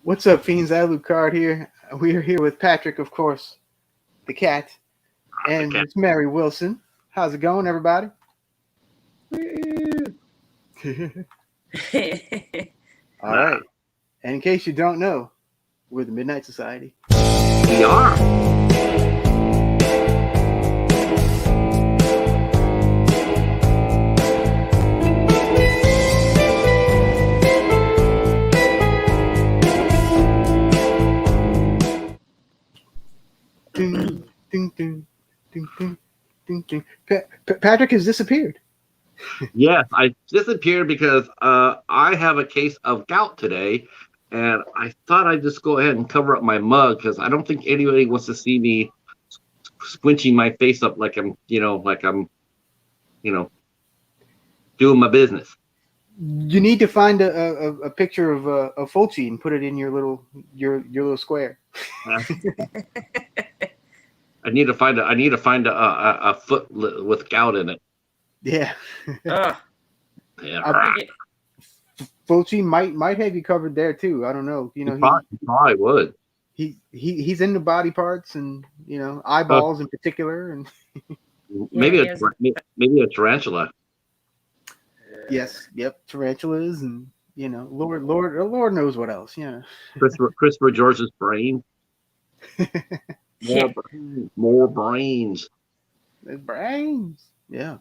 What's up, fiends? Lucard here. We are here with Patrick, of course, the cat, The and cat. it's Mary Wilson. How's it going, everybody? All right. And in case you don't know, we're the Midnight Society. We are. Ding, ding, ding, ding, ding, ding, ding. Patrick has disappeared. Yes, I disappeared because I have a case of gout today, and I thought I'd just go ahead and cover up my mug because I don't think anybody wants to see me squinching my face up like I'm doing my business. You need to find a picture of Fulci and put it in your little square. I need to find a foot with gout in it. Yeah. Ugh. Yeah, Fulci might have you covered there too. I don't know. he probably would. He's into body parts and eyeballs in particular, and Maybe he has- maybe a tarantula. yes, yep, tarantulas and Lord knows what else. Yeah. Christopher George's brain. Yeah. More brains. There's brains. Yeah.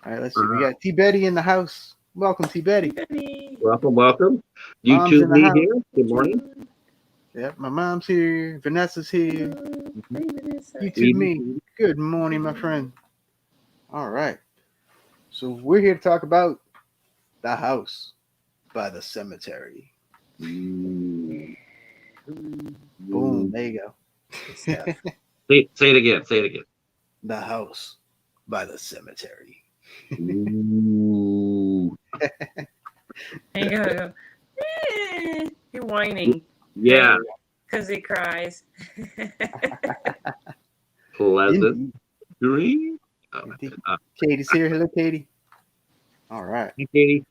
All right, let's see. We got T Betty in the house. Welcome, T Betty. Welcome. You Mom's two in the be house. here. Good morning. Yep, my mom's here. Vanessa's here. You two, me. Good morning, my friend. All right. So we're here to talk about The House by the Cemetery. Boom. There you go. Say it again. Say it again. The House by the Cemetery. Ooh. You go. You're whining Yeah. because he cries. Pleasant dream. Indeed. Katie's here. Hello, Katie. All right. Hey, Katie.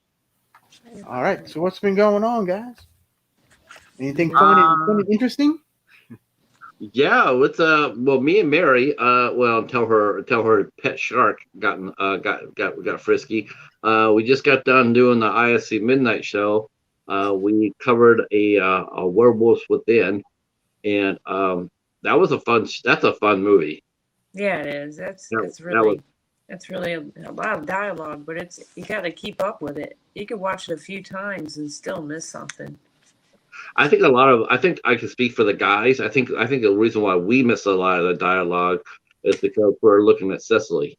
All right. So what's been going on, guys? Anything fun and interesting? Yeah, with me and Mary, until her pet shark got frisky. We just got done doing the ISC Midnight Show. We covered a Werewolves Within, and that's a fun movie. Yeah, it is. That's really a lot of dialogue, but you got to keep up with it. You could watch it a few times and still miss something. I think I can speak for the guys. I think the reason why we miss a lot of the dialogue is because we're looking at Cecily.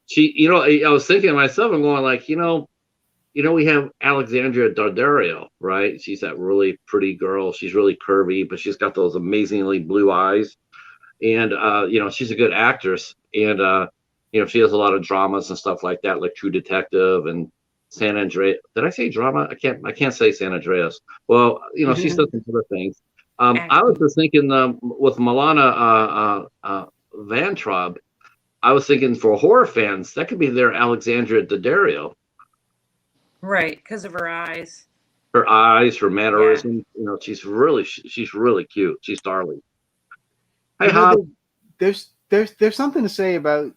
She, I was thinking to myself, I'm going like, we have Alexandria Daddario, right? She's that really pretty girl. She's really curvy, but she's got those amazingly blue eyes, and she's a good actress, and she has a lot of dramas and stuff like that, like True Detective and San Andreas. Did I say drama? I can't say San Andreas. Well, she's done some other things. I was just thinking with Milana Van Traub, I was thinking for horror fans, that could be their Alexandria Daddario. Right, because of her eyes. Her eyes, her mannerisms. She's really cute. She's darling. Hey, Hob. There's something to say about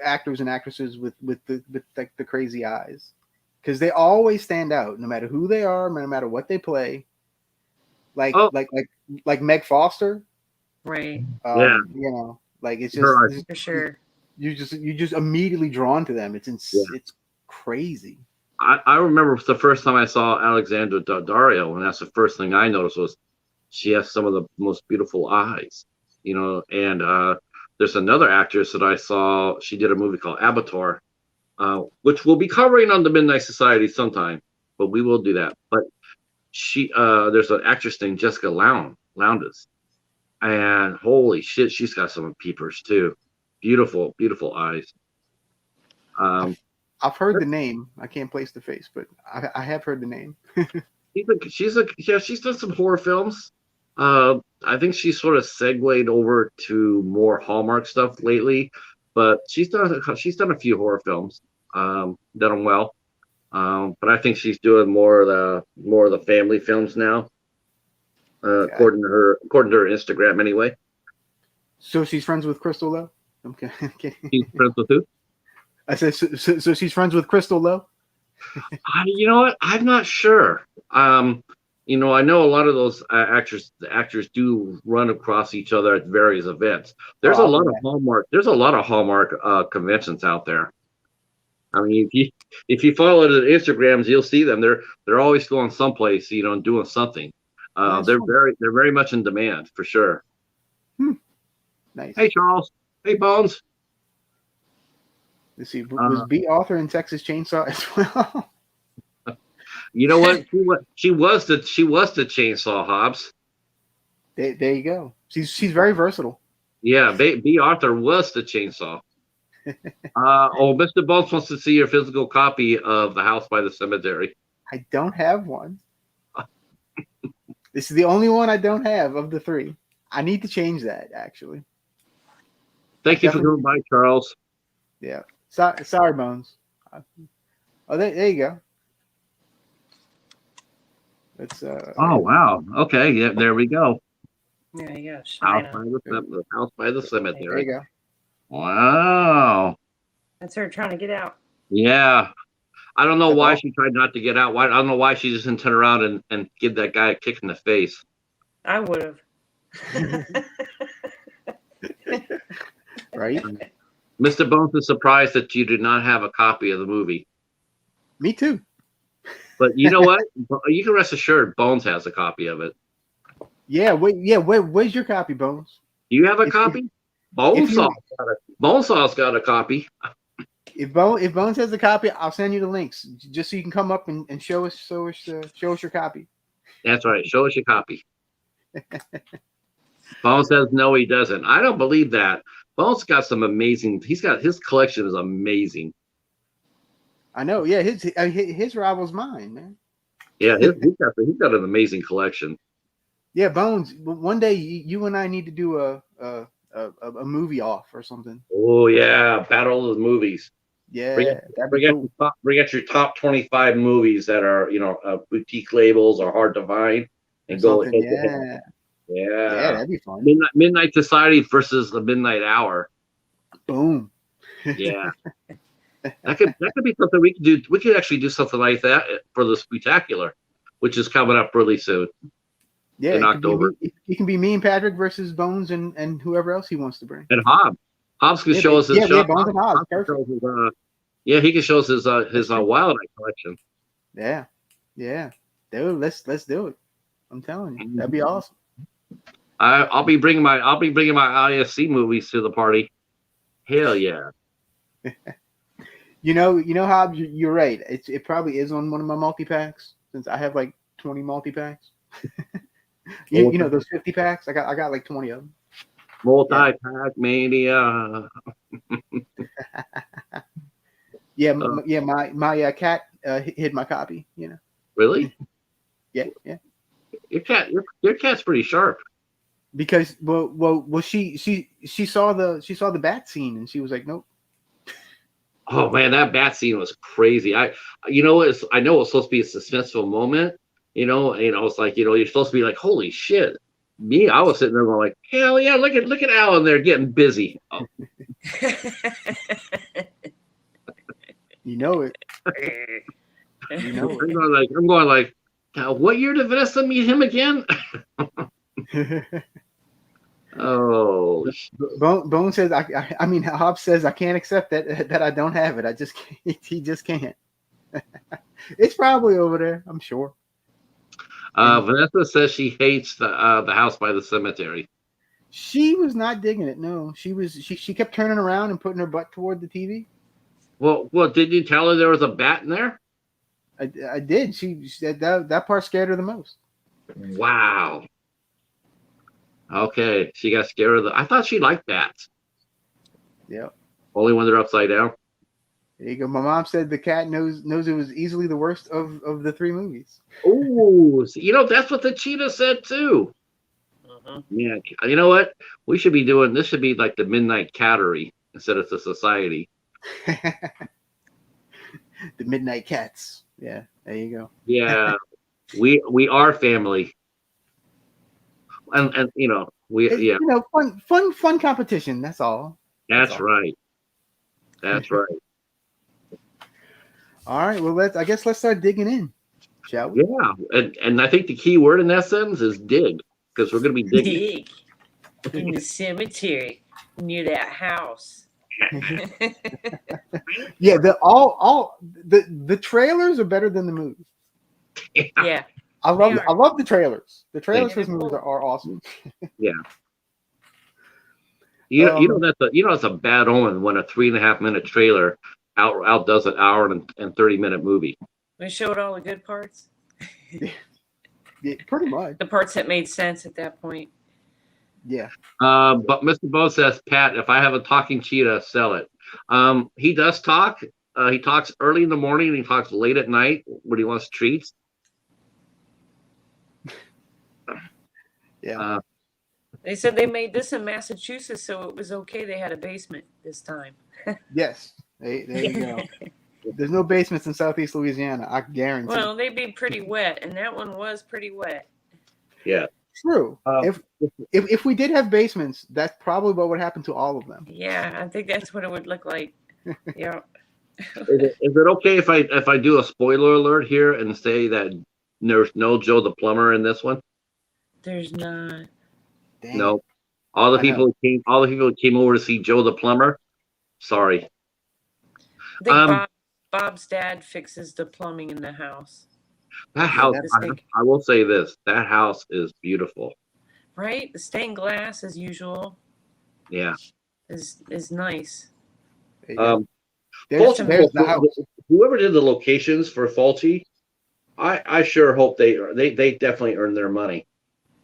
actors and actresses with the crazy eyes, because they always stand out no matter who they are, no matter what they play. Like Meg Foster, Right. Yeah. Like it's Her just For sure. you just immediately drawn to them. It's crazy. I remember the first time I saw Alexandra Daddario, and that's the first thing I noticed was she has some of the most beautiful eyes, and there's another actress that I saw. She did a movie called Avatar, which we'll be covering on the Midnight Society sometime, but we will do that. But there's an actress named Jessica Lowndes, and holy shit, she's got some peepers too. Beautiful, beautiful eyes. I've heard the name. I can't place the face, but I have heard the name. She's done some horror films. I think she's sort of segued over to more Hallmark stuff lately, but she's done a few horror films. Done them well. But I think she's doing more of the family films now, according to her Instagram anyway. So she's friends with Crystal Lowe? Okay. She's friends with who? I said, so she's friends with Crystal Lowe? You know what? I'm not sure. You know, I know a lot of those actors do run across each other at various events. There's a lot of Hallmark. There's a lot of Hallmark conventions out there. I mean, if you follow the Instagrams, you'll see them. They're always going someplace, you know, and doing something. They're very much in demand for sure. Nice. Hey Charles. Hey Bones. Let's see. Was B. Arthur in Texas Chainsaw as well? You know what? She was the Chainsaw Hobbs. There you go. She's very versatile. Yeah, B. Arthur was the Chainsaw. Mr. Bones wants to see your physical copy of The House by the Cemetery. I don't have one. This is the only one I don't have of the three. I need to change that, actually. Thank you for coming by, Charles. Yeah. Sorry, Bones. Oh, there you go. Let's. Oh wow. Okay. Yeah. There we go. There you go. The House by the Cemetery. There you go. Wow. That's her trying to get out. Yeah. I don't know why she tried not to get out. I don't know why she just didn't turn around and give that guy a kick in the face. I would have. Right. Mr. Bones is surprised that you did not have a copy of the movie. Me too. But you know what? You can rest assured Bones has a copy of it. Yeah. Where's your copy, Bones? Do you have a copy? Bonesaw's got a copy. If Bones has a copy, I'll send you the links just so you can come up and show us your copy. That's right. Show us your copy. Bones says no, he doesn't. I don't believe that. Bones got some amazing. His collection is amazing. I know. Yeah, his rival's mine, man. Yeah, he's got an amazing collection. Yeah, Bones. One day you and I need to do a movie off or something. Oh yeah, battle of the movies. Yeah, bring out your top 25 movies that are boutique labels or hard to find, and go ahead. Yeah, that'd be fun. Midnight Society versus the Midnight Hour. Boom. Yeah, that could be something we could do. We could actually do something like that for the Spectacular, which is coming up really soon. Yeah, in October. It can be me and Patrick versus Bones and whoever else he wants to bring. And Hobbs can show us his show. Bones and Hobbs. Perfect. He can show us his Wild Eye collection. Yeah. Dude, let's do it. I'm telling you, that'd be awesome. I'll be bringing my ISC movies to the party. Hell yeah. You know, Hobbs, you're right. It probably is on one of my multi-packs since I have like 20 multi-packs. you know those 50 packs? I got like 20 of them. Multi-pack mania. My cat hid my copy, you know. Really? Yeah. Your cat's pretty sharp. Because she saw the bat scene and she was like, nope. Oh man, that bat scene was crazy. I know it was supposed to be a suspenseful moment, it's like, you're supposed to be like, holy shit. Me, I was sitting there going like, hell yeah, look at Alan there getting busy. Oh. You know it. I'm going like, what year did Vanessa meet him again? Oh, Bone says I mean Hobbs says I can't accept that I don't have it. He just can't. It's probably over there, I'm sure. Vanessa says she hates the House by the Cemetery. She was not digging it. No, she kept turning around and putting her butt toward the TV. Well, did you tell her there was a bat in there? I did. She said that part scared her the most. Wow. Okay, she got scared of I thought she liked bats. Yeah. Only when they're upside down. There you go. My mom said the cat knows it was easily the worst of the three movies. Oh, that's what the cheetah said too. Yeah, you know what? We should be doing this. Should be like the Midnight Cattery instead of the Society. The Midnight Cats. Yeah, there you go. Yeah, we are family, and You know, fun competition. That's all. That's right. That's right. All right. Well, let's start digging in, shall we? Yeah, and I think the key word in that sentence is dig, because we're going to be digging. Dig in the cemetery near that house. Yeah, the trailers are better than the movies. Yeah. I love the trailers. The trailers Yeah, for this they're movies cool. are awesome. Yeah. That's a bad omen when a 3.5 minute trailer outdoes an hour and 30-minute movie. We showed all the good parts. Yeah, pretty much. The parts that made sense at that point. Yeah. But Mr. Bo says, Pat, if I have a talking cheetah, sell it. He does talk. He talks early in the morning and he talks late at night when he wants treats. Yeah. They said they made this in Massachusetts, so it was okay. They had a basement this time. Yes. There you go. There's no basements in Southeast Louisiana, I guarantee. Well, they'd be pretty wet, and that one was pretty wet. Yeah. True. If we did have basements, that's probably what would happen to all of them. Yeah, I think that's what it would look like. Yeah. Is it okay if I do a spoiler alert here and say that there's no Joe the plumber in this one? There's not. Dang. No. All the people who came over to see Joe the plumber. Sorry. I think Bob's dad fixes the plumbing in the house. That house, I will say this, that house is beautiful. Right? The stained glass, as usual. Yeah. Is nice. There's the house. Whoever did the locations for Fulci, I sure hope they definitely earn their money.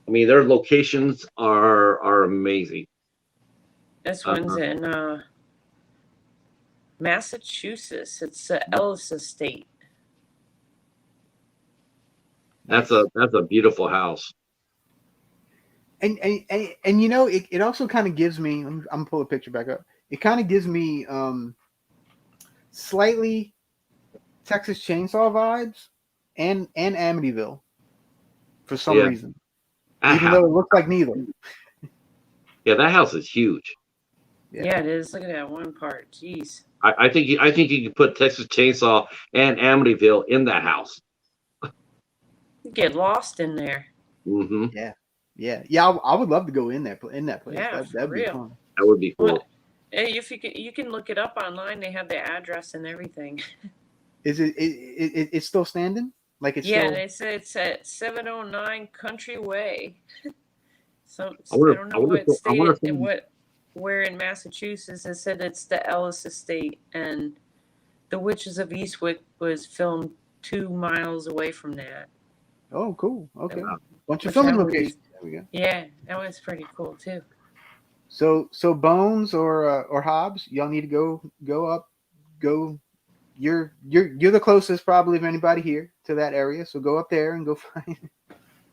I mean, their locations are amazing. This one's in Massachusetts. It's the Ellis Estate. That's a beautiful house. And you know, it also kind of gives me. I'm gonna pull a picture back up. It kind of gives me slightly Texas Chainsaw vibes and Amityville for some reason, even though it looks like neither. Yeah, that house is huge. Yeah, it is. Look at that one part. Jeez. I think you could put Texas Chainsaw and Amityville in that house. You get lost in there. Mm-hmm. Yeah. I would love to go in that place. Yeah, that'd be fun. That would be cool. Well, if you can look it up online, they have the address and everything. Is it's still standing? Like it's yeah, still... they say it's at 709 Country Way. So I don't know what state and where in Massachusetts. It said it's the Ellis Estate, and The Witches of Eastwick was filmed 2 miles away from that. Oh, cool. Okay, bunch of Which filming locations. There we go. Yeah, that was pretty cool too. So Bones or Hobbs, y'all need to go up. You're the closest probably of anybody here to that area, so go up there and go find.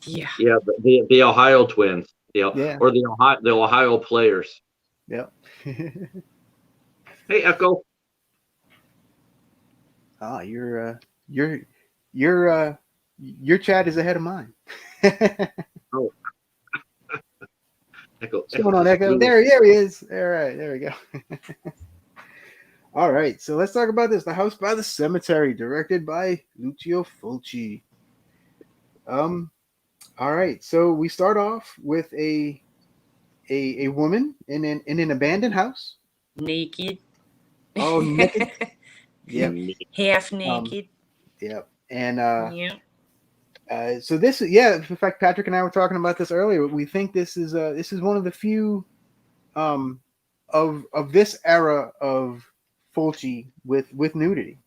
Yeah. Yeah, the Ohio twins. Or the Ohio players. Yep. Hey, Echo. Ah, your chat is ahead of mine. Oh. Echo. What's going on, Echo? There he is. All right, there we go. All right, so let's talk about this. The House by the Cemetery, directed by Lucio Fulci. All right, so we start off with a woman in an abandoned house. Naked. Oh, naked. Yep. Half naked. Yep. And so this, in fact, Patrick and I were talking about this earlier. We think this is one of the few of this era of Fulci with nudity.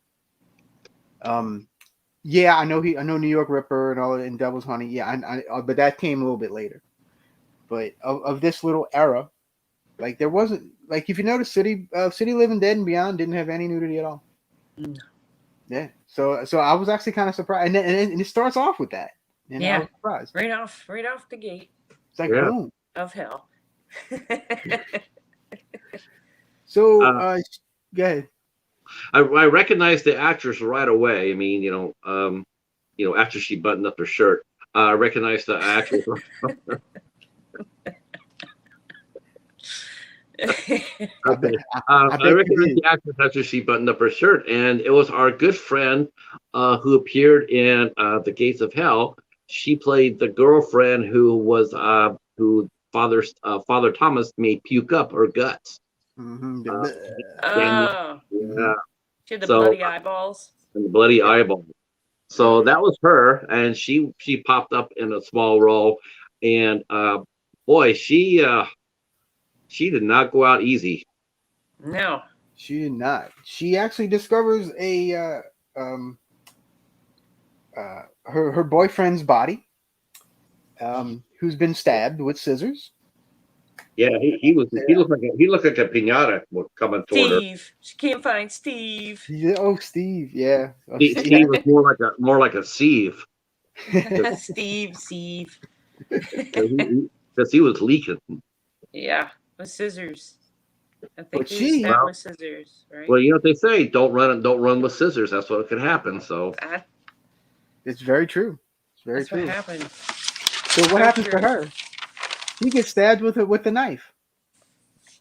I know New York Ripper and all that, and Devil's Honey. Yeah, but that came a little bit later. But of this little era, like there wasn't, like if you notice, City Living Dead and Beyond didn't have any nudity at all. No. Yeah. So I was actually kind of surprised, and it starts off with that. And I was surprised. Right off the gate. It's like boom. Of hell. So go ahead. I recognized the actress right away. I mean, after she buttoned up her shirt, I recognized the actress. Okay. I bet I you recognized did. the actress after she buttoned up her shirt, and it was our good friend who appeared in The Gates of Hell. She played the girlfriend who was who Father Thomas made puke up her guts. Mhm. Daniel, Oh, yeah. to the So bloody eyeballs. and the bloody Yeah. eyeball. So that was her, and she popped up in a small role, and boy, she did not go out easy. No. She did not. She actually discovers a her boyfriend's body, who's been stabbed with scissors. Yeah, he looked like a pinata coming toward her. Steve. She can't find Steve. Yeah, oh, Steve. Yeah. Oh, Steve was more like a sieve Steve. because he was leaking. Yeah, with scissors. I think But he was she- stabbed Well- with scissors, right? Well, you know what they say: don't run with scissors. That's what could happen. So It's very true. It's very That's true. what happened. So what Very happens to true. her? She gets stabbed with a knife.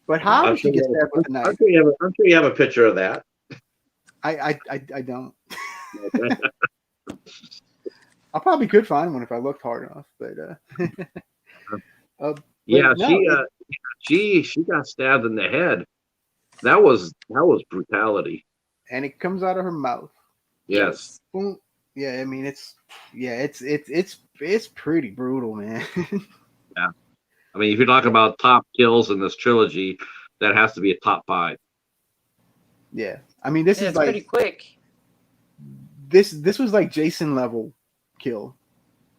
But how I'm did she sure get stabbed with a knife? I'm sure you have a picture of that. I don't. I probably could find one if I looked hard enough, but Yeah, no, she got stabbed in the head. That was brutality. and it comes out of her mouth. Yes. Boom. Yeah, I mean it's pretty brutal, man. I mean, if you're talking about top kills in this trilogy, that has to be a top 5. Yeah, I mean this Yeah, is it's like pretty quick. this was like Jason level kill.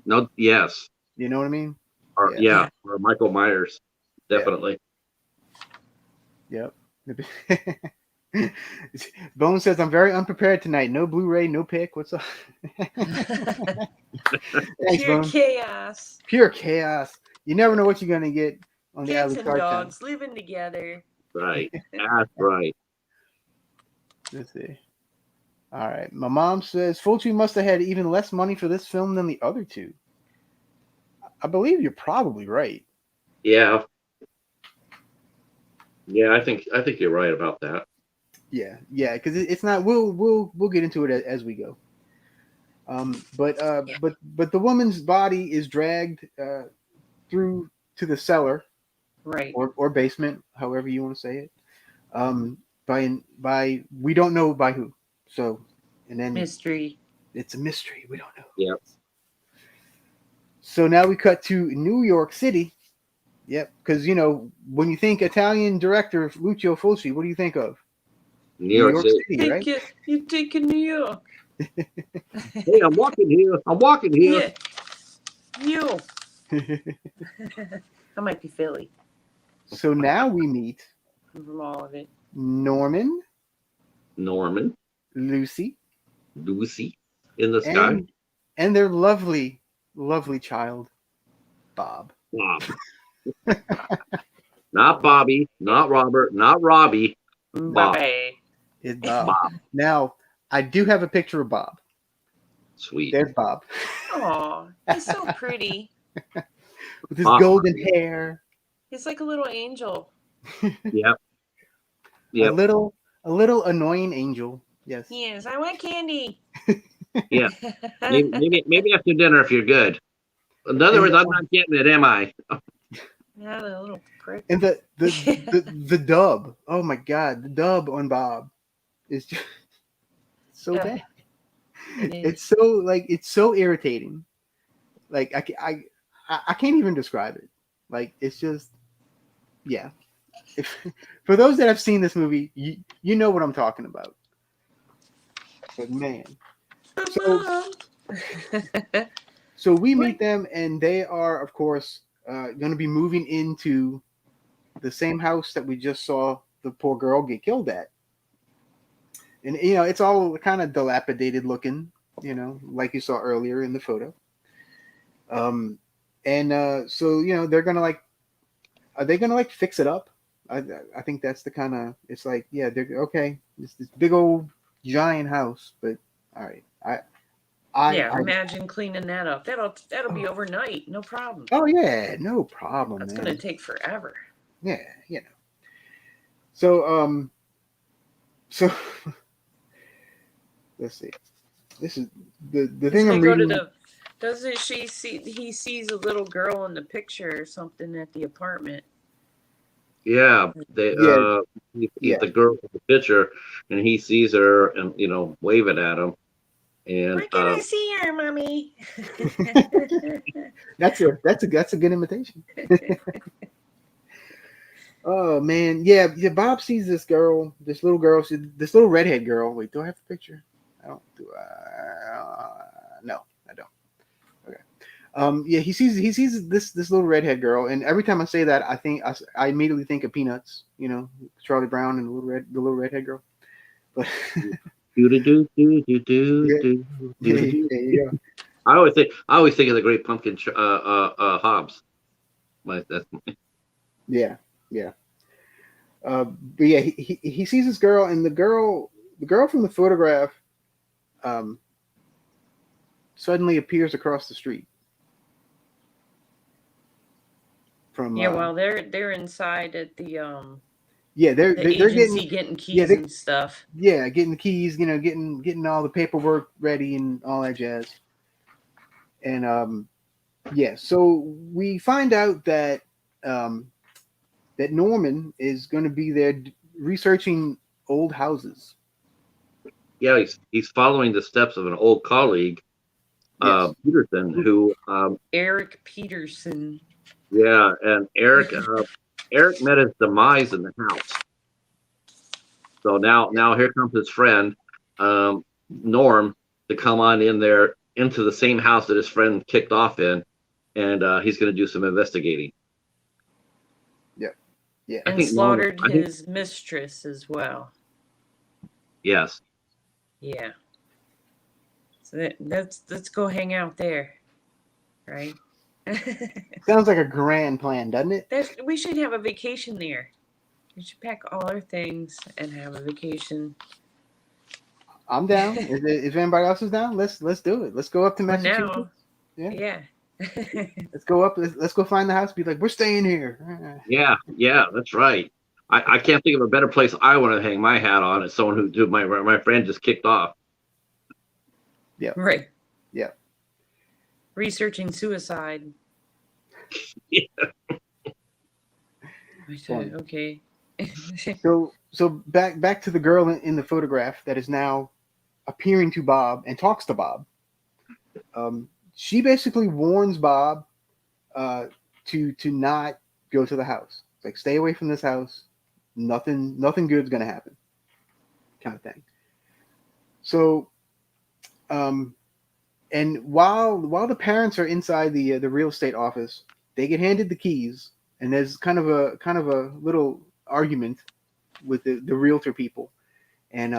No, yes, You know what I mean? or Yeah. or Michael Myers, definitely. Yep. Bone says, I'm very unprepared tonight. No Blu-ray, no pick. What's up? Thanks, Pure Bone. chaos. Pure chaos. You never know what you're going to get on the Cats Lucard and channel. dogs living together. Right, that's right. Let's see. All right. My mom says, Fulci must have had even less money for this film than the other two. I believe you're probably right. Yeah, I think you're right about that. Yeah, because it's not. We'll get into it as we go. But the woman's body is dragged through to the cellar, Right. or basement, however you want to say it. By we don't know by who. So, and then Mystery. it's a mystery. We don't know. Yep. So now we cut to New York City. Yep, because when you think Italian director Lucio Fulci, what do you think of? New York City. right? You take it New York. Hey, I'm walking here. Yeah. You. I might be Philly So now we meet from all of it. Norman, Lucy, Lucy in the sky. and their lovely, lovely child, Bob. Bob. Not Bobby, not Robert, not Robbie. Bob. Bye. It's Bob. Bob. Now, I do have a picture of Bob. Sweet. There's Bob. Aw, he's so pretty. With his Bob. golden hair. He's like a little angel. Yep. A little annoying angel. Yes. He is. I want candy. Yeah. Maybe after dinner if you're good. In other words, I'm not getting it, am I? Yeah, the little prick. And the dub. Oh my god, the dub on Bob is just so Yeah, bad. it is. It's so irritating. Like I can't even describe it. Like it's just yeah. For those that have seen this movie, you know what I'm talking about. But man, so we meet them, and they are, of course, going to be moving into the same house that we just saw the poor girl get killed at. And it's all kind of dilapidated looking, like you saw earlier in the photo. So they're gonna are they gonna fix it up? I think that's the kind of, it's like, yeah, they're okay. this big old giant house. But all right, I imagine cleaning that up. That'll be overnight, no problem. oh yeah, no problem, That's man. gonna take forever. Yeah, you know. So so let's see. This is the thing They I'm go to reading. he sees a little girl in the picture or something at the apartment. Yeah, Yeah, he's yeah. the girl with the picture, and he sees her and waving at him, and Where can I see her, mommy? That's a good imitation. Oh man, yeah. Bob sees this girl, this little girl, this little redhead girl. Wait, do I have the picture? I don't. Do no, I don't. Okay. Yeah, he sees this little redhead girl, and every time I say that, I immediately think of Peanuts. You know, Charlie Brown and the little redhead girl. But do do do do do do yeah, do yeah, do. there you go. I always think of the Great Pumpkin, Hobbs. That's Yeah, yeah. But yeah, he sees this girl, and the girl from the photograph, suddenly appears across the street from. Well, they're inside at the they're agency getting keys and stuff. Yeah, getting the keys, getting all the paperwork ready and all that jazz. And yeah, so we find out that that Norman is going to be there researching old houses. Yeah, he's following the steps of an old colleague, Yes. Peterson, who Eric Peterson. Yeah, and Eric met his demise in the house. So now here comes his friend Norm to come on in there into the same house that his friend kicked off in, and he's going to do some investigating. Yeah, and slaughtered his mistress as well. Yes. Yeah. So let's go hang out there, right? Sounds like a grand plan, doesn't it? We should have a vacation there. We should pack all our things and have a vacation. I'm down. If anybody else is down, let's do it. Let's go up to Massachusetts. Yeah. Let's go up. Let's go find the house. Be like, we're staying here. Yeah, that's right. I can't think of a better place I want to hang my hat on as someone who my friend just kicked off. Yeah. Right. Yeah. Researching suicide. Yeah. Okay. So back to the girl in the photograph that is now appearing to Bob and talks to Bob. She basically warns Bob to not go to the house. It's like, stay away from this house. Nothing good's gonna happen, kind of thing. So, and while the parents are inside the real estate office, they get handed the keys, and there's kind of a little argument with the realtor people, and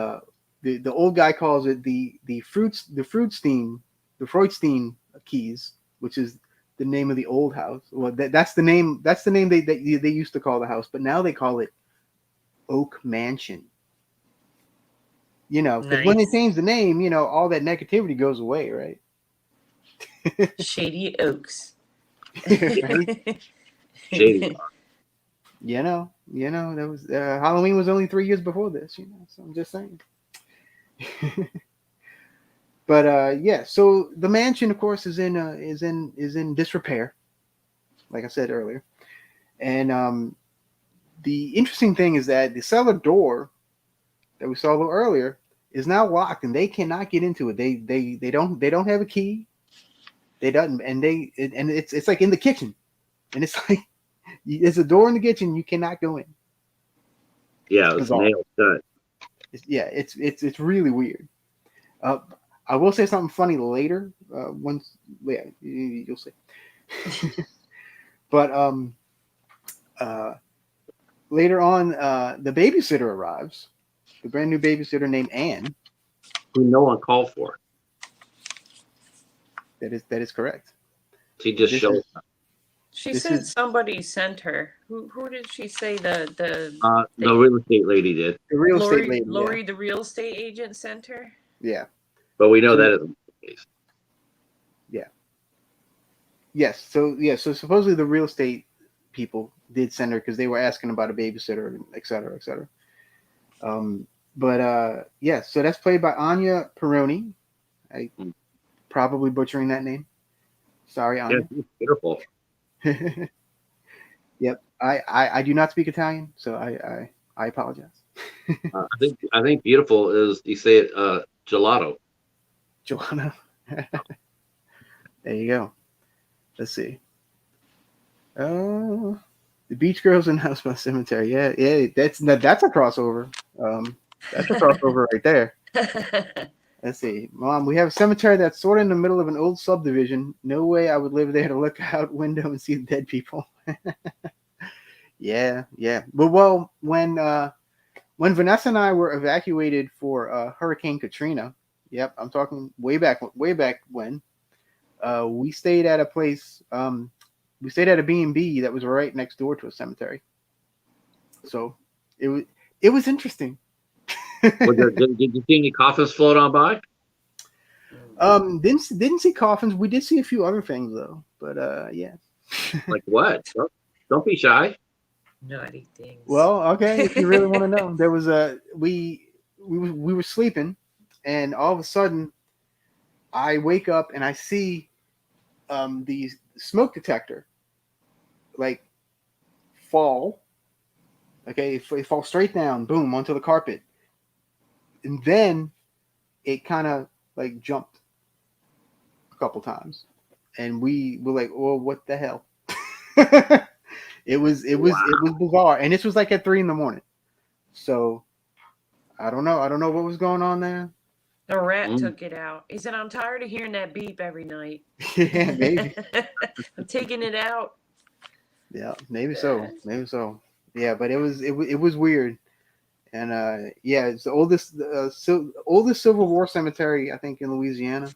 the old guy calls it the Freudstein keys, which is the name of the old house. Well, that's the name they used to call the house, but now they call it Oak Mansion. Because when they change the name, all that negativity goes away, right? Shady Oaks. Right? Shady. That was Halloween was only 3 years before this, so I'm just saying. But yeah, so the mansion, of course, is in disrepair, like I said earlier. And the interesting thing is that the cellar door that we saw a little earlier is now locked, and they cannot get into it. They don't have a key. And it's like in the kitchen, and it's like there's a door in the kitchen, you cannot go in. Yeah, it's nailed shut. It's really weird. I will say something funny later. You'll see. But later on, the babysitter arrives. The brand new babysitter named Anne, who no one called for. That is correct. She just shows up. She This said is somebody sent her. Who did she say The real estate lady did, the real estate Lori, lady. Lori, the real estate agent, sent her? Yeah. but we know So- that isn't the case. Yes. So yeah. So supposedly the real estate people did send her because they were asking about a babysitter, et cetera, et cetera. Yeah. So that's played by Anya Peroni. I probably butchering that name. Sorry, Yeah, Anya. she's beautiful. Yep. I do not speak Italian, so I apologize. I think beautiful is you say it gelato. Joanna. There you go. Let's see. Oh, the Beach Girls in House by Cemetery. Yeah, that's a crossover. That's a crossover right there. Let's see, Mom. We have a cemetery that's sort of in the middle of an old subdivision. No way I would live there to look out window and see the dead people. Yeah. Well, when Vanessa and I were evacuated for Hurricane Katrina. Yep, I'm talking way back when. We stayed at a place. We stayed at a B&B that was right next door to a cemetery. So it was interesting. Did you see any coffins float on by? Didn't see coffins. We did see a few other things though. But yeah. Like what? Don't be shy. Naughty things. Well, okay. If you really want to know, there was we were sleeping, and all of a sudden, I wake up and I see the smoke detector like fall. Okay, it falls straight down, boom, onto the carpet, and then it kind of like jumped a couple times, and we were like, "Oh, what the hell?" It was bizarre, and this was like at 3 a.m. So I don't know what was going on there. The rat took it out. He said, "I'm tired of hearing that beep every night." Yeah, maybe. I'm taking it out. Yeah, maybe so. Yeah, but it was weird, and yeah, it's the oldest Civil War cemetery I think in Louisiana.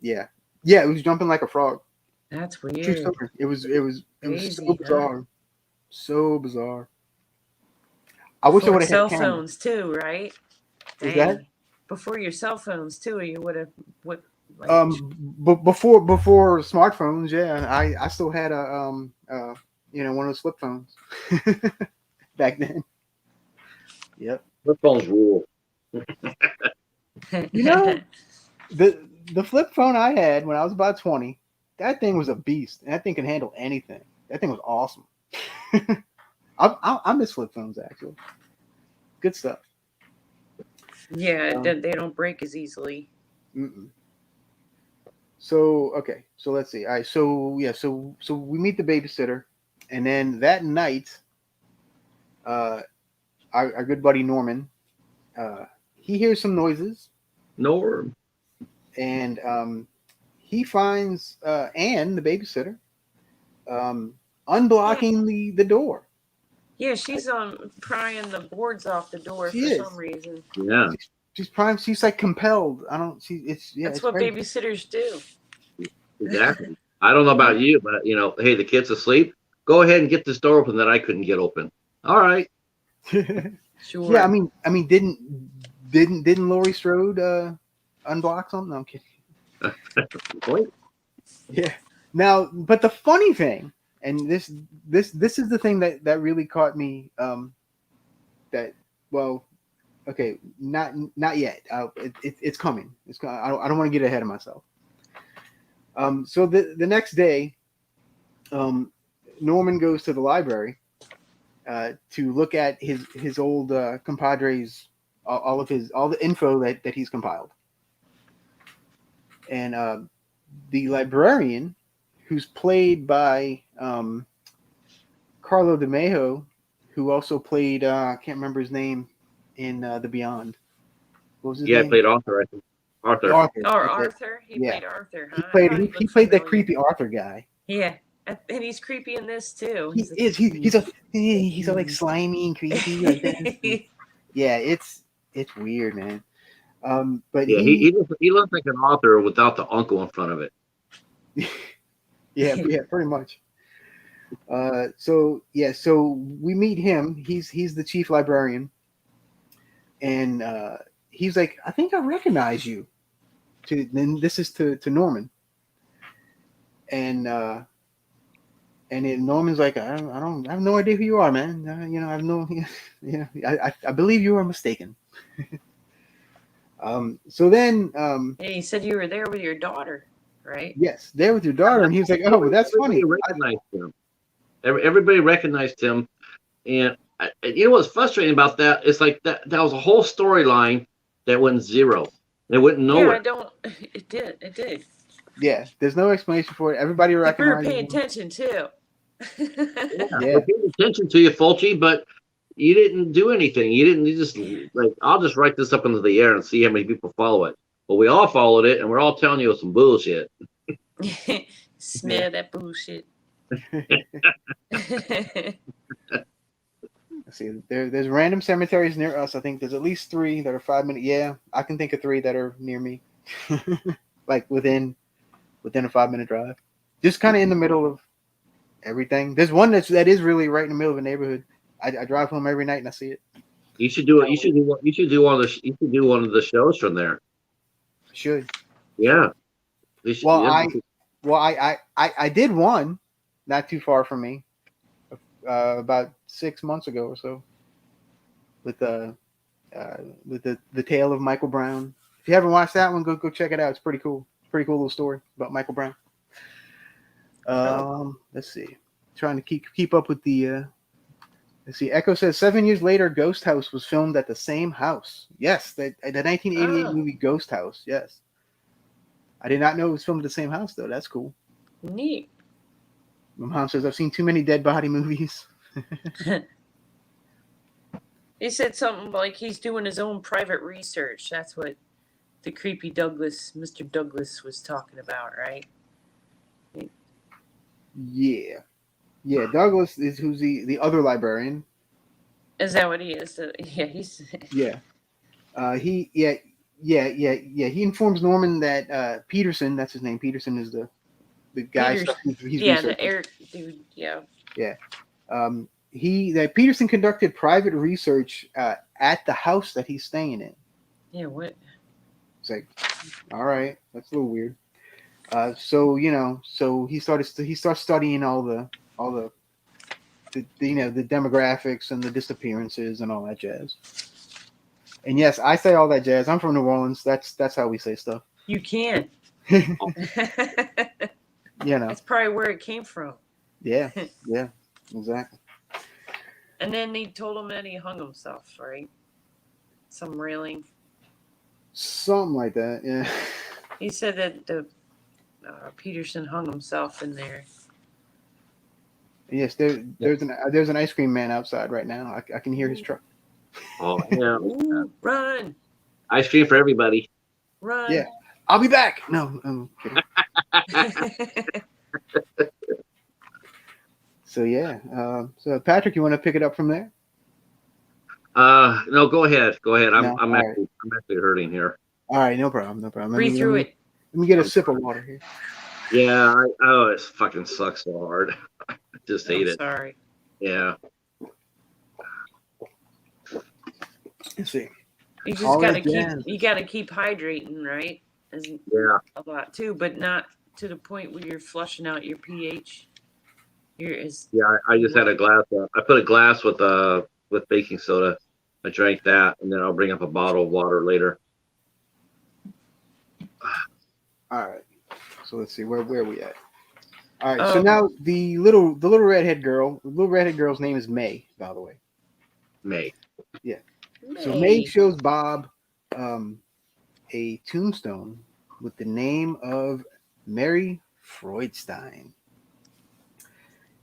Yeah, it was jumping like a frog. That's True weird. story. It was Crazy, so bizarre, huh? so bizarre. I wish I Before would have cell had a camera. phones too, right? Is Dang. that? Before your cell phones too, you would have what? Like, But before smartphones, yeah, I still had a one of those flip phones back then. Yep. Flip phones rule. You know, the flip phone I had when I was about 20, that thing was a beast, and that thing can handle anything. That thing was awesome. I miss flip phones actually. Good stuff. yeah, they don't break as easily. Mm-mm. So okay, so let's see. All right, so yeah, so we meet the babysitter, and then that night, our good buddy Norman, he hears some noises, Norm. and he finds Anne, the babysitter, unblocking the door. Yeah, she's prying the boards off the door She for is. some reason. Yeah. She's prime. She's like compelled. I don't. It's That's it's what crazy. babysitters do. Exactly. I don't know about you, but hey, the kid's asleep. Go ahead and get this door open that I couldn't get open. All right. Sure. Yeah, I mean, didn't Laurie Strode unblock something? No, I'm kidding. Yeah. Now, but the funny thing, and this is the thing that really caught me. Okay, not yet. It's coming. I don't want to get ahead of myself. So the next day, Norman goes to the library to look at his old compadres, all the info that he's compiled, and the librarian, who's played by Carlo DeMejo, who also played I can't remember his name in The Beyond. What was his name? I played Arthur. I think. Arthur. Arthur. He played Arthur. Huh? He played that creepy Arthur guy. Yeah, and he's creepy in this too. He's a like slimy and creepy like that. Yeah, it's weird, man. But he looks like an author without the uncle in front of it. Yeah, pretty much. So we meet him. He's the chief librarian, and he's like, I think I recognize you. Then this is to Norman, and then Norman's like, I have no idea who you are, man. I have no, I believe you are mistaken. So then, Yeah, you said you were there with your daughter, right? yes, there with your daughter, and he's like, oh, that's funny. Recognized him. Everybody recognized him, and you know what's frustrating about that? It's like that was a whole storyline that went zero. It went nowhere. Yeah, I don't. It did. It did. Yeah, there's no explanation for it. Everybody We were recognizes paying him. attention too. Yeah. We're paying attention to you, Fulci, but you didn't do anything. You just like, I'll just write this up into the air and see how many people follow it. Well, we all followed it, and we're all telling you some bullshit. Smell that bullshit. Let's see, there's random cemeteries near us. I think there's at least 3 that are 5 minutes. Yeah, I can think of 3 that are near me, like within a 5-minute drive, just kind of in the middle of everything. There's one that is really right in the middle of a neighborhood. I drive home every night and I see it. You should do it. You should do one of the shows from there. Should. Yeah. I did one not too far from me, about 6 months ago or so, with the tale of Michael Brown. If you haven't watched that one, go check it out. It's pretty cool. Pretty cool little story about Michael Brown. Let's see. Trying to keep up with the. Let's see. Echo says 7 years later, Ghost House was filmed at the same house. Yes, the 1988 movie Ghost House. Yes. I did not know it was filmed at the same house though. That's cool. Neat. My mom says I've seen too many dead body movies. He said something like he's doing his own private research. That's what the creepy Mr. Douglas was talking about, right? Yeah. Douglas is who's the other librarian. Is that what he is? Yeah, he's. Yeah. He informs Norman that Peterson, that's his name. Peterson is the guy. He's the Eric dude. Yeah. Yeah. That Peterson conducted private research at the house that he's staying in. Yeah. What? It's like, all right, that's a little weird. So he starts studying all the demographics and the disappearances and all that jazz. And yes, I say all that jazz. I'm from New Orleans. That's how we say stuff. You can. That's probably where it came from. Yeah, exactly. And then they told him that he hung himself, right? Some railing. Something like that, yeah. He said that the Peterson hung himself in there. Yes, there's an ice cream man outside right now. I can hear his truck. Oh yeah! Ooh, run! Ice cream for everybody. Run! Yeah, I'll be back. No, I'm kidding. So yeah, so Patrick, you want to pick it up from there? No, go ahead. I'm actually hurting here. All right, no problem. Breathe through it. Let me get a sip of water here. Yeah, it fucking sucks so hard. I just hate it. Sorry. Yeah. Let's see. You just gotta keep hydrating, right? Yeah. A lot too, but not to the point where you're flushing out your pH. I just had a glass. I put a glass with baking soda. I drank that, and then I'll bring up a bottle of water later. All right. So let's see where are we at. All right. So now the little redhead girl's name is May, by the way. May. Yeah. So May shows Bob a tombstone with the name of Mary Freudstein.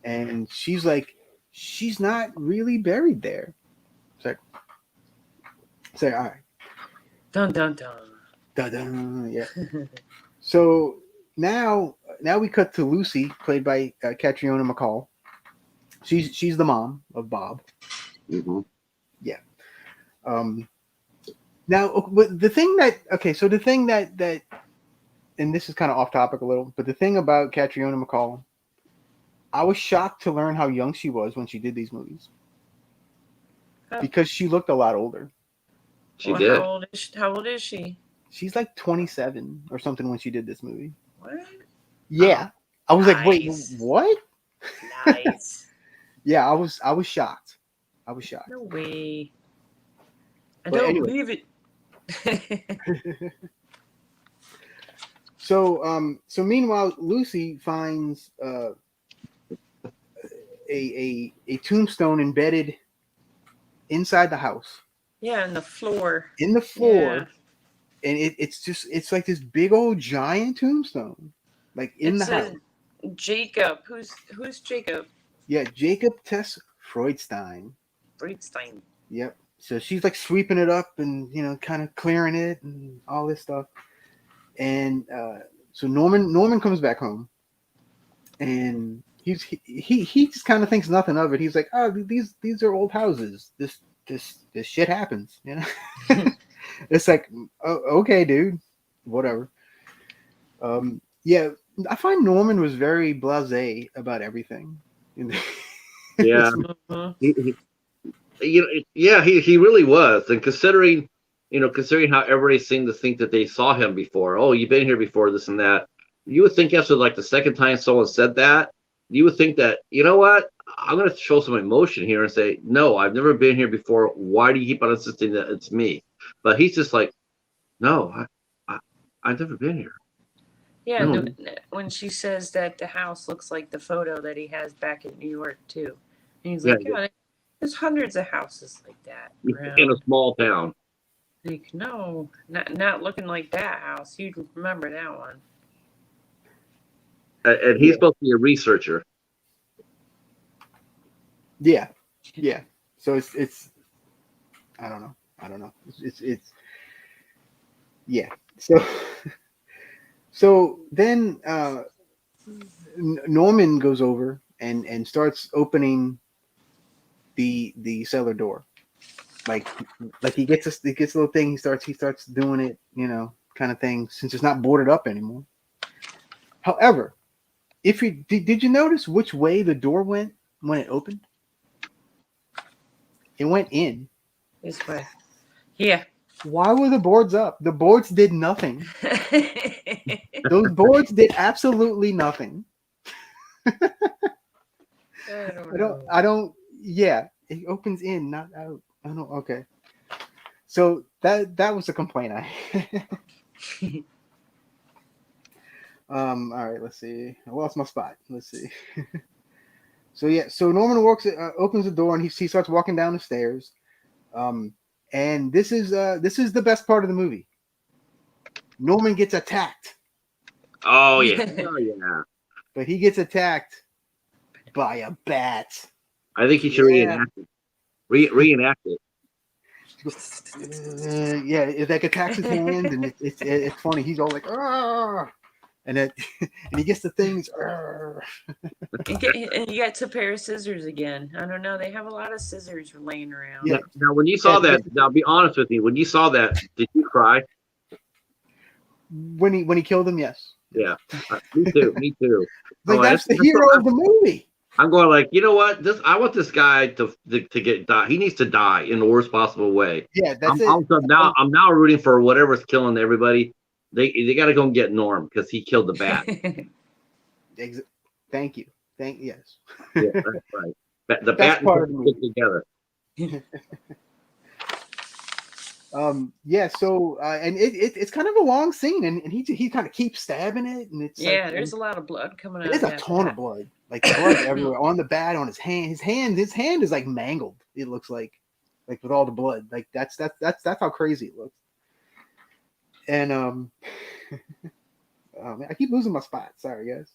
And she's like, she's not really buried there. Say, all right. Dun dun dun. Dun dun. Yeah. So now we cut to Lucy, played by Catriona McCall. She's the mom of Bob. Mm-hmm. Yeah. Now, the thing that and this is kind of off topic a little, but the thing about Catriona McCall, I was shocked to learn how young she was when she did these movies. Oh. Because she looked a lot older. She did. How old is she? She's like 27 or something when she did this movie. What? Yeah. I was like, wait, Nice. what? Nice. Yeah, I was shocked. I was shocked. No way. I But don't anyway. believe it. So meanwhile, Lucy finds a tombstone embedded inside the house. Yeah, in the floor. In the floor. Yeah. And it's like this big old giant tombstone. Like in the house. Jacob. Who's Jacob? Yeah, Jacob Tess Freudstein. Friedstein. Yep. So she's like sweeping it up and kind of clearing it and all this stuff. And so Norman comes back home, and he just kind of thinks nothing of it. He's like, oh, these are old houses. This shit happens, It's like, oh, okay, dude, whatever. Yeah, I find Norman was very blasé about everything. Yeah. Mhm. He really was. And considering how everybody seemed to think that they saw him before. Oh, you've been here before, this and that. You would think after like the second time someone said that, you would think that, you know what? I'm going to show some emotion here and say, no, I've never been here before. Why do you keep on insisting that it's me? But he's just like, no, I've never been here. Yeah, No. when she says that the house looks like the photo that he has back in New York too. And he's Yeah, like, yeah, there's hundreds of houses like that around. In a small town. Like, no, not looking like that house. You'd remember that one. And he's supposed to be a researcher. Yeah. So it's I don't know. It's yeah. So then Norman goes over and starts opening the cellar door. Like he gets a little thing. He starts doing it, kind of thing, since it's not boarded up anymore. However, did you notice which way the door went when it opened? It went in. This way. Yeah. Why were the boards up? The boards did nothing. Those boards did absolutely nothing. I don't. Yeah, it opens in, not out. I don't. Okay. So that was a complaint I had. All right. Let's see. I lost my spot. Let's see. So Norman opens the door, and he starts walking down the stairs. And this is the best part of the movie. Norman gets attacked. Oh yeah. Oh yeah. But he gets attacked by a bat. I think he should reenact it. Reenact it. Yeah, it like attacks his hand, and it's funny. He's all like, "Arr!" and he gets the things. And you got a pair of scissors again. I don't know. They have a lot of scissors laying around. Yeah. Now, when you saw that, now be honest with me. When you saw that, did you cry? When he killed him, yes. Yeah, me too. Me too. Like, that's the hero of the movie. I'm going like, you know what? I want this guy to get die. He needs to die in the worst possible way. Yeah, that's it. I'm now rooting for whatever's killing everybody. They got to go and get Norm because he killed the bat. Thank you. Yes. Yeah, that's right. The bat and part of the movie. together. Yeah. So and it's kind of a long scene, and he kind of keeps stabbing it, and it's there's a lot of blood coming out. There's a ton of blood, like blood everywhere on the bat, on his hand. His hand is like mangled. It looks like with all the blood. Like that's how crazy it looks. And oh man, I keep losing my spot. Sorry, guys.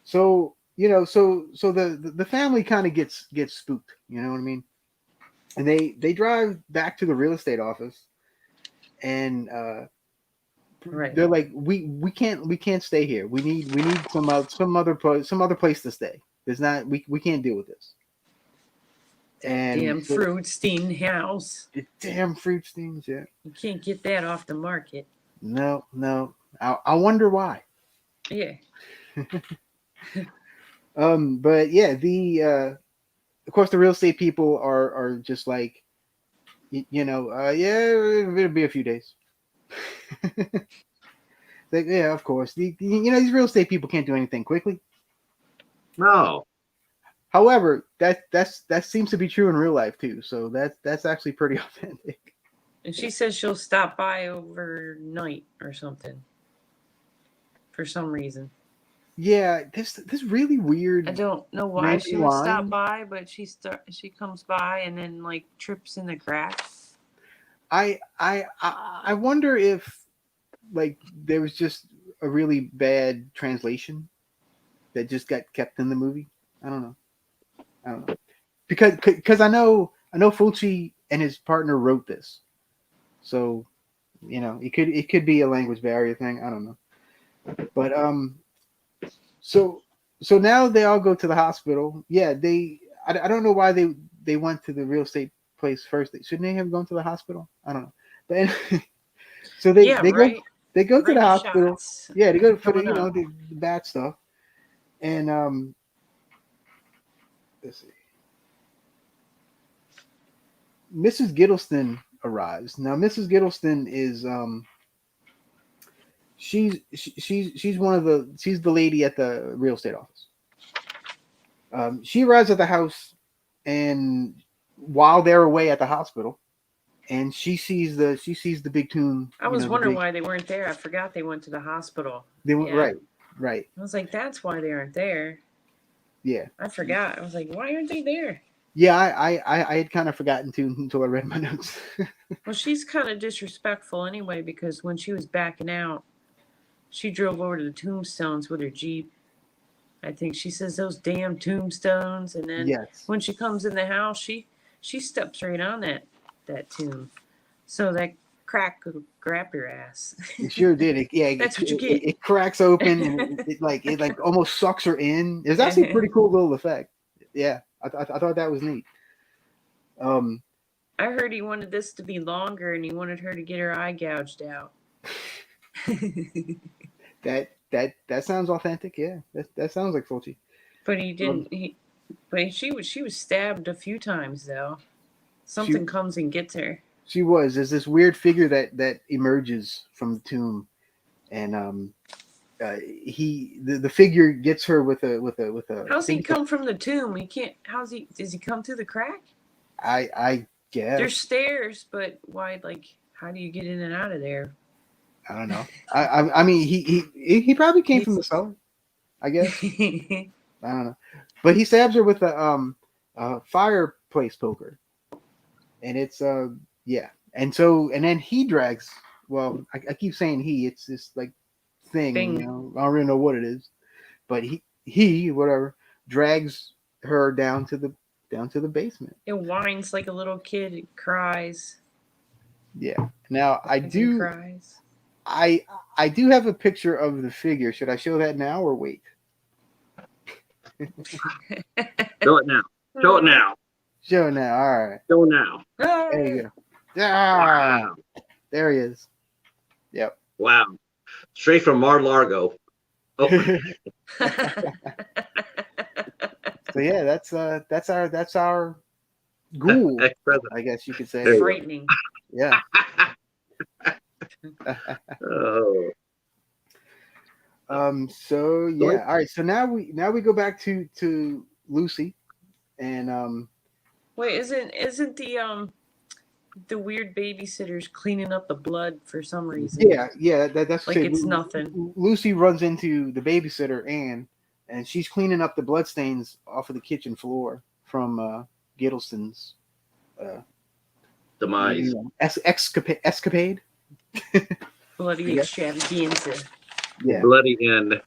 So the family kind of gets spooked. You know what I mean? And they drive back to the real estate office, and right. They're like, we can't stay here. We need some other place to stay. There's not we can't deal with this. And damn Fruitstein house. The damn Fruitsteins, yeah. You can't get that off the market. No. I wonder why. Yeah. But yeah, the of course the real estate people are just like, yeah, it'll be a few days. Like, yeah, of course. These real estate people can't do anything quickly. No. However, that seems to be true in real life too. So that's actually pretty authentic. And she says she'll stop by overnight or something. For some reason. Yeah, this really weird. I don't know why random she would stop line. by, but she comes by and then like trips in the cracks. I wonder if like there was just a really bad translation that just got kept in the movie. I don't know because I know Fulci and his partner wrote this, so it could be a language barrier thing. I don't know, but so now they all go to the hospital. Yeah, I don't know why they went to the real estate place first. Shouldn't they have gone to the hospital? I don't know, but anyway, so they right. They go to the Rabies hospital. shots. Yeah, they go for the Coming up. the bad stuff. And let's see. Mrs. Gittleston arrives. Now Mrs. Gittleston is she's one of she's the lady at the real estate office. She arrives at the house, and while they're away at the hospital, and she sees the big tomb. I was wondering why they weren't there. I forgot they went to the hospital. They went right. I was like, that's why they aren't there. Yeah. I forgot. I was like, why aren't they there? Yeah, I had kind of forgotten to until I read my notes. Well, she's kind of disrespectful anyway, because when she was backing out, she drove over to the tombstones with her Jeep. I think she says those damn tombstones, and then Yes. when she comes in the house, she steps right on that tomb, so that crack could grab your ass. It sure did. That's what you get. It cracks open and it almost sucks her in. It's actually a pretty cool little effect. Yeah, I thought that was neat. I heard he wanted this to be longer, and he wanted her to get her eye gouged out. That sounds authentic. Yeah, that sounds like Fulci. But he didn't. But she was stabbed a few times though. Something comes and gets her. She was. There's this weird figure that emerges from the tomb, and the figure gets her with a. How's he come from the tomb? He can't. Does he come through the crack? I guess there's stairs, but why? Like, how do you get in and out of there? I don't know. I mean he probably came from the cellar. I guess. I don't know, but he stabs her with a fireplace poker, and it's yeah, and then he drags. Well, I keep saying he. It's this like thing. I don't really know what it is, but he whatever drags her down to the basement. It whines like a little kid. It cries. Yeah. Now I do have a picture of the figure. Should I show that now or wait? Show it now. Show it now. Show it now. All right. Show it now. There you go. Wow. There he is. Yep. Wow. Straight from Mar-Largo. Oh. So yeah, that's our ghoul. I guess you could say. Frightening. Yeah. Oh. So yeah. All right. So now we go back to Lucy, and wait, isn't the weird babysitters cleaning up the blood for some reason? Yeah. That's like it's nothing. Lucy runs into the babysitter Anne, and she's cleaning up the bloodstains off of the kitchen floor from Gittleston's demise. Escapade. Bloody extravaganza. Yeah. Bloody end.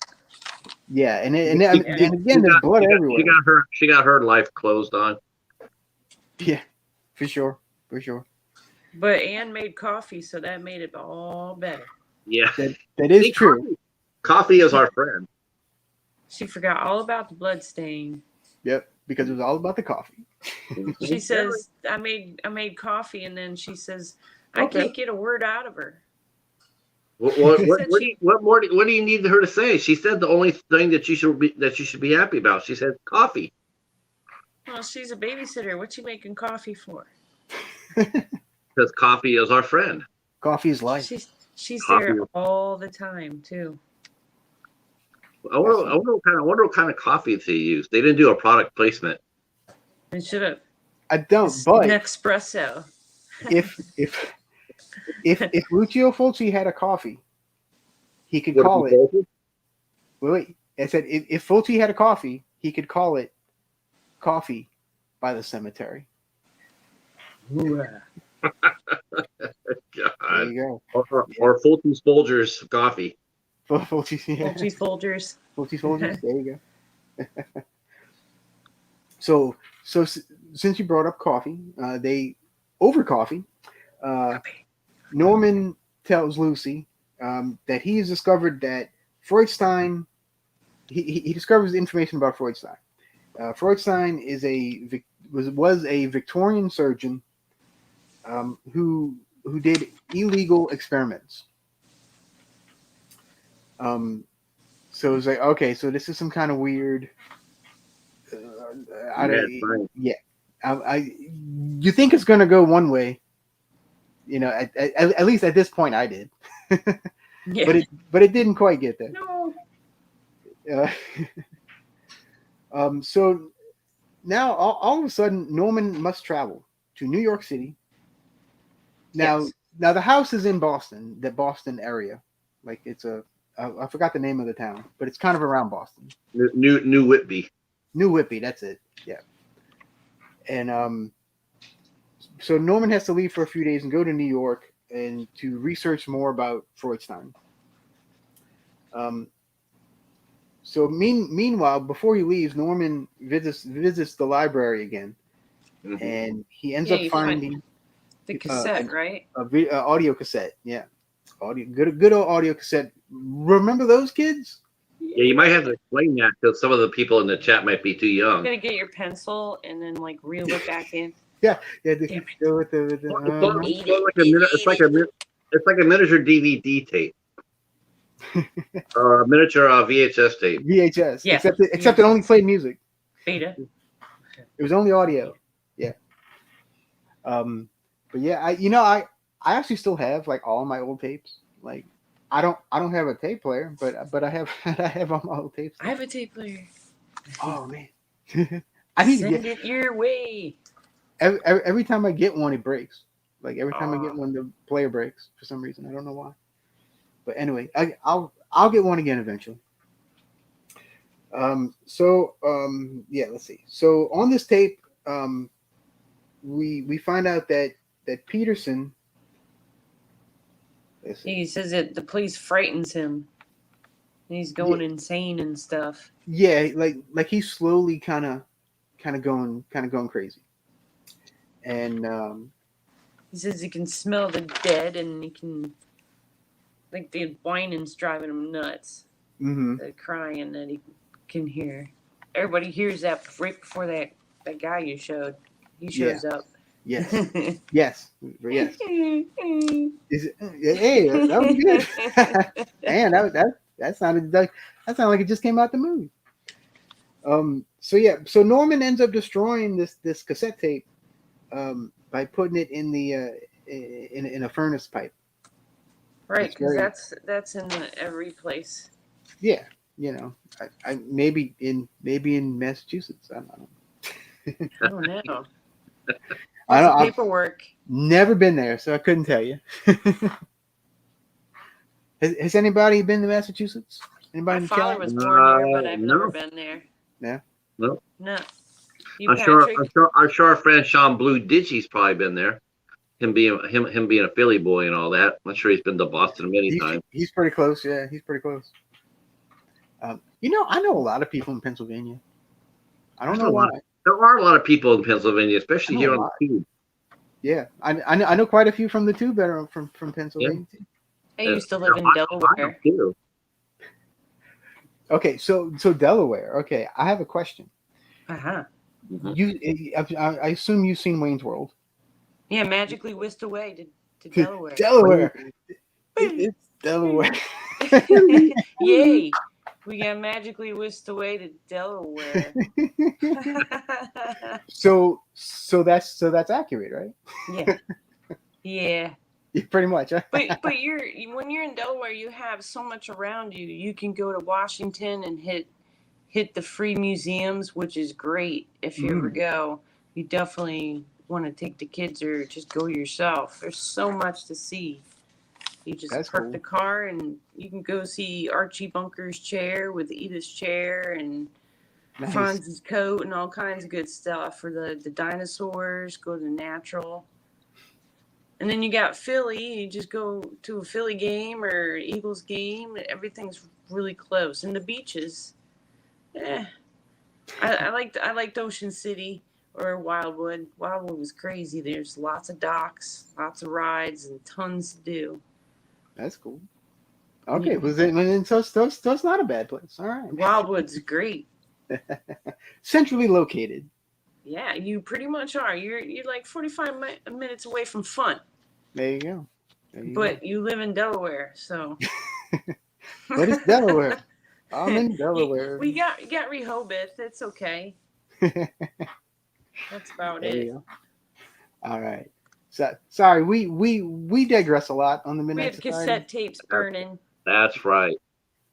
Yeah, and again, there's blood everywhere. She got her life closed on. Yeah, for sure. But Anne made coffee, so that made it all better. Yeah, that is true. Coffee is our friend. She forgot all about the blood stain. Yep, because it was all about the coffee. She says, "I made coffee," and then she says, "I can't get a word out of her." What do you need her to say? She said the only thing that you should be happy about. She said coffee. Well, she's a babysitter. What's she making coffee for? Because coffee is our friend. Coffee is life. She's Coffee. there all the time too. I wonder what kind of coffee they use. They didn't do a product placement. They should have. I don't, It's but Nespresso. if Lucio Fulci had a coffee, he could Would it call be it. Fulci? Wait. I said if Fulci had a coffee, he could call it Coffee by the Cemetery. God. There you Or Fulci's Folgers coffee. go. Fulci's, yeah. Fulci's Folgers. Fulci's Folgers. There you go. So since you brought up coffee, Norman tells Lucy that he has discovered that Freudstein. He discovers information about Freudstein. Freudstein was a Victorian surgeon who did illegal experiments. So it's like, okay, so this is some kind of weird. You think it's gonna go one way, you know? At least at this point, I did. Yeah. But it didn't quite get there. No. So now all of a sudden Norman must travel to New York City. Now the house is in Boston, the Boston area. Like it's I forgot the name of the town, but it's kind of around Boston. New Whitby. New Whitby, that's it. Yeah. And so Norman has to leave for a few days and go to New York and to research more about Freudstein. So meanwhile, before he leaves, Norman visits the library again, and he ends up finding the cassette, right? A audio cassette. Yeah, good old audio cassette. Remember those kids? Yeah, you might have to explain that because some of the people in the chat might be too young. You're gonna get your pencil and then like reel it back in. Yeah. It's like a miniature DVD tape. Or a miniature VHS tape. VHS. Yeah. Except it only played music. Beta. It was only audio. Yeah. But yeah, I actually still have like all my old tapes. Like I don't have a tape player, but I have all my old tapes. I have a tape player. Oh man. I need Send it your way. Every time I get one, it breaks. Like every time I get one, the player breaks for some reason. I don't know why. But anyway, I'll get one again eventually. Yeah, let's see. So on this tape, we find out that Peterson. He says that the police frightens him. He's going insane and stuff. Yeah, like he's slowly kind of going crazy. And he says he can smell the dead, and he can, like, the whining's driving him nuts. Mm-hmm. The crying that he can hear. Everybody hears that right before that guy you showed. He shows up. Yes. Yes. Yes. Hey, that was good. Man, that sounded like it just came out the movie. So Norman ends up destroying this cassette tape by putting it in the in a furnace pipe. Right, because that's in every place. Yeah, I maybe in Massachusetts. I don't know. I don't know. I don't. Paperwork. I've never been there, so I couldn't tell you. Has anybody been to Massachusetts? Anybody? My father was born there, but I've never been there. Yeah. No. No. I'm sure our friend Sean Blue Ditchy's probably been there. Him being a Philly boy and all that. I'm sure he's been to Boston many times. He's pretty close. Yeah, he's pretty close. I know a lot of people in Pennsylvania. I don't know why. There are a lot of people in Pennsylvania, especially here on the tube. Yeah, I know quite a few from the tube that are from Pennsylvania. Yeah. I used to live in Delaware. Okay, so Delaware. Okay, I have a question. Uh-huh. I assume you've seen Wayne's World. Yeah, magically whisked away to Delaware. Delaware. Delaware. Yay! We got magically whisked away to Delaware. So that's accurate, right? Yeah. Yeah. Yeah, pretty much. Huh? But when you're in Delaware, you have so much around you. You can go to Washington and hit the free museums, which is great. If you ever go, you definitely want to take the kids or just go yourself. There's so much to see. You just That's park cool. the car and you can go see Archie Bunker's chair with Edith's chair and Nice. Franz's coat and all kinds of good stuff for the dinosaurs. Go to natural. And then you got Philly. You just go to a Philly game or Eagles game. Everything's really close. And the beaches. I liked Ocean City or Wildwood. Wildwood was crazy. There's lots of docks, lots of rides, and tons to do. That's cool. Okay, so it's not a bad place. All right. Wildwood's great. Centrally located. Yeah, you pretty much are. You're like 45 minutes away from fun. There you go. But you live in Delaware, so. But it's Delaware. I'm in Delaware. We got Rehoboth. It's okay. That's about it. All right. So, sorry, we digress a lot on the Midnight We had cassette tapes burning. That's right.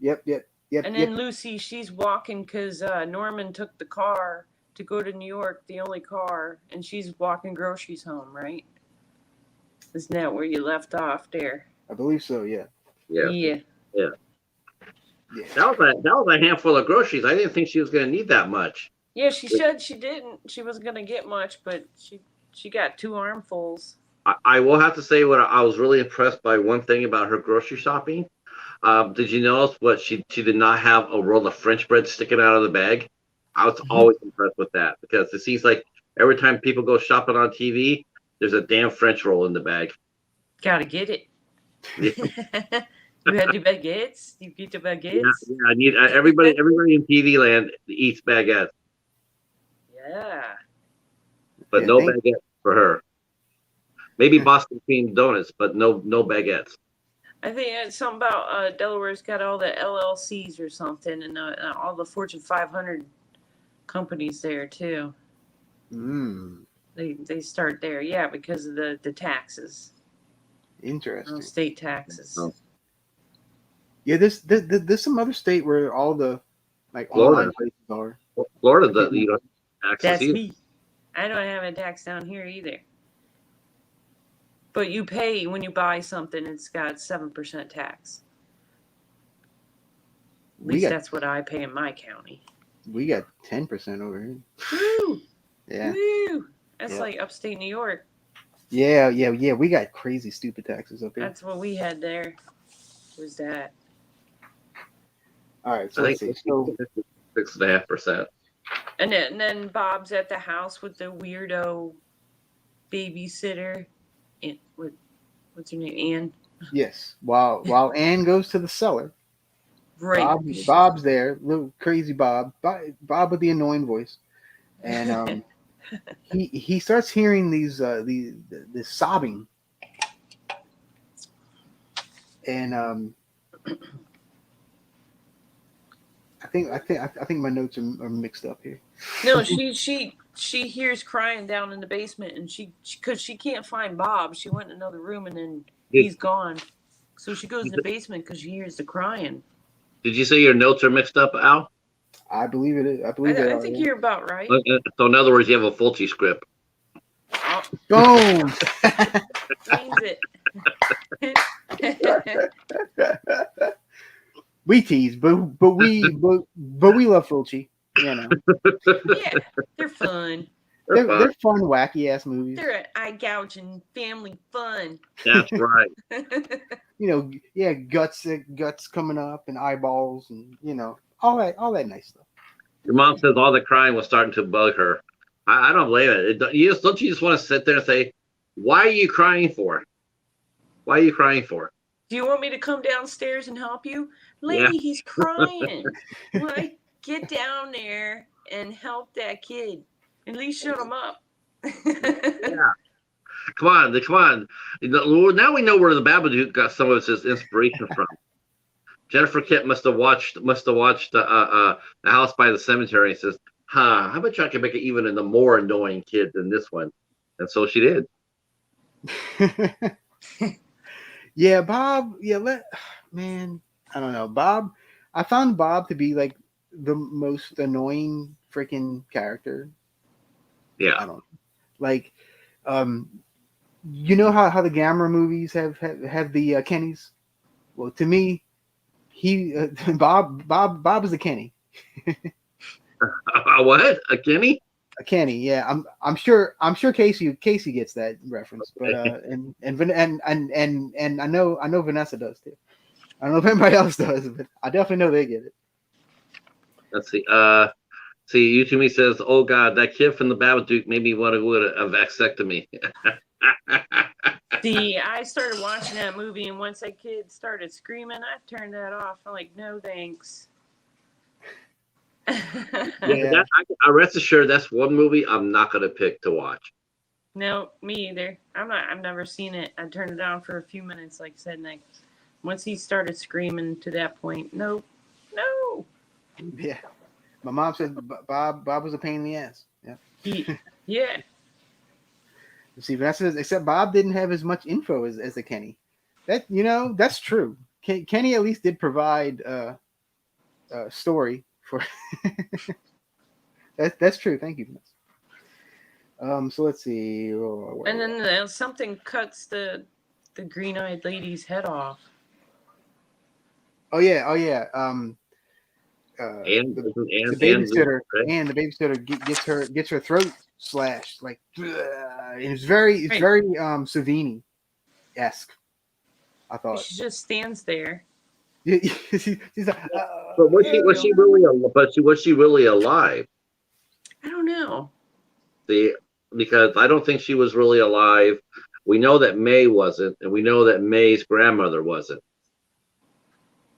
Yep. And then Lucy, she's walking because Norman took the car to go to New York, the only car, and she's walking groceries home, right? Isn't that where you left off there? I believe so. Yeah. Yeah. That was a handful of groceries. I didn't think she was going to need that much. Yeah, she said she didn't. She wasn't going to get much, but she got 2 armfuls. I will have to say I was really impressed by one thing about her grocery shopping. Did you notice what she did not have a roll of French bread sticking out of the bag? I was always impressed with that because it seems like every time people go shopping on TV, there's a damn French roll in the bag. Gotta get it. Yeah. You had the baguettes? You get the baguettes? Yeah, I need everybody in TV land eats baguettes. Yeah. But no baguettes for her. Maybe Boston cream donuts, but no baguettes. I think it's something about Delaware's got all the LLCs or something, and all the Fortune 500 companies there too. They start there, yeah, because of the taxes. Interesting. State taxes. Oh. Yeah, there's some other state where all the Florida places are. Florida, taxes. That's me. I don't have a tax down here either. But you pay when you buy something, it's got 7% tax. At least that's what I pay in my county. We got 10% over here. Woo! Yeah. Woo! That's like upstate New York. Yeah. We got crazy stupid taxes up here. That's what we had there. Was that? All right. So I let's see. So 6.5%. And then Bob's at the house with the weirdo babysitter. What's her name? Ann. Yes. While Ann goes to the cellar, right? Bob's there. Little crazy Bob with the annoying voice, and he starts hearing these sobbing, and I think my notes are mixed up here. No, she hears crying down in the basement, and because she can't find Bob, she went in another room, and then he's gone. So she goes in the basement because she hears the crying. Did you say your notes are mixed up, Al? I believe it. I think you're about right. So in other words, you have a Fulci script. Boom. Means it. We tease, but we love Fulci. You know. Yeah, they're fun. They're fun, wacky ass movies. They're eye gouging family fun. That's right. Guts coming up and eyeballs and all that nice stuff. Your mom says all the crying was starting to bug her. I don't blame it. Don't you just want to sit there and say, "Why are you crying for? Why are you crying for?" Do you want me to come downstairs and help you, lady? Yeah. He's crying. Like, get down there and help that kid. At least shut him up. Yeah. Come on, come on. Now we know where the Babadook got some of his inspiration from. Jennifer Kent must have watched the House by the Cemetery and says, "Huh, how about I can make it even a more annoying kid than this one?" And so she did. Yeah, Bob. Yeah, man. I don't know, Bob. I found Bob to be like the most annoying freaking character. Yeah. I don't know. Like, you know how the Gamera movies have the Kennys. Well, to me, he Bob is a Kenny. What? A Kenny? A Kenny, yeah. I'm sure Casey gets that reference, but and I know Vanessa does too. I don't know if anybody else does, but I definitely know they get it. Let's see. See, Yutumi says, "Oh God, that kid from the Babadook made me want to go to a vasectomy." See, I started watching that movie, and once that kid started screaming, I turned that off. I'm like, no thanks. Yeah, I rest assured that's one movie I'm not gonna pick to watch. No, me either. I've never seen it. I turned it on for a few minutes, like I said, and once he started screaming to that point, no. Yeah, my mom said Bob was a pain in the ass. Yeah. Yeah. See, Vanessa says, except Bob didn't have as much info as the Kenny. That's true. Kenny at least did provide a story for. That's true. Thank you, Vanessa. So let's see. And then something cuts the green-eyed lady's head off. Oh yeah. The babysitter gets her throat slashed like, and it's very Savini-esque. I thought she just stands there. She's like, but was she really alive? I don't know. Because I don't think she was really alive. We know that May wasn't, and we know that May's grandmother wasn't.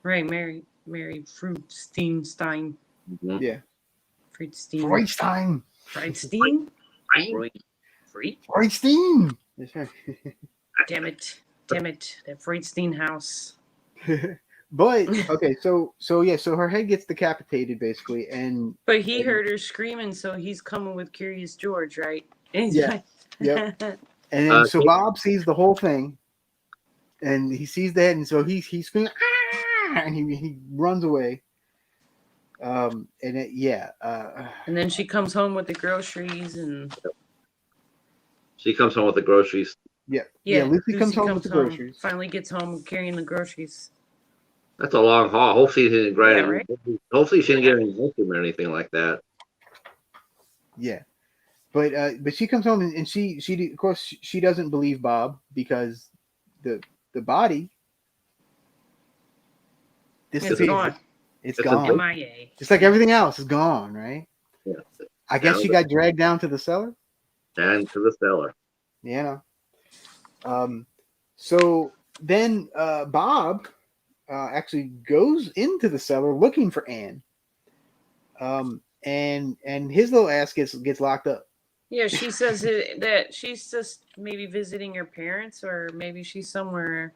Right, Mary Fruitstein. Mm-hmm. Yeah. Freudstein. Freudstein. Freudstein. Damn it. That Freudstein house. But okay, so her head gets decapitated basically, but he heard her screaming, so he's coming with Curious George, right? And he's yeah, yep. And then so Bob sees the whole thing, and he sees the head, and so he's screaming, ah! And he runs away. And then she comes home with the groceries, and she comes home with the groceries. Yeah. Lucy comes home with the groceries. Finally gets home carrying the groceries. That's a long haul. Hopefully, she didn't right? Hopefully, she didn't get any vacuum or anything like that. Yeah, but she comes home and she of course she doesn't believe Bob because the body it's gone. It's gone. MIA. Just like everything else is gone, right? Yeah. I guess she got dragged down to the cellar. Down to the cellar. Yeah. So then Bob actually goes into the cellar looking for Anne. And his little ass gets locked up. Yeah, she says that she's just maybe visiting her parents, or maybe she's somewhere.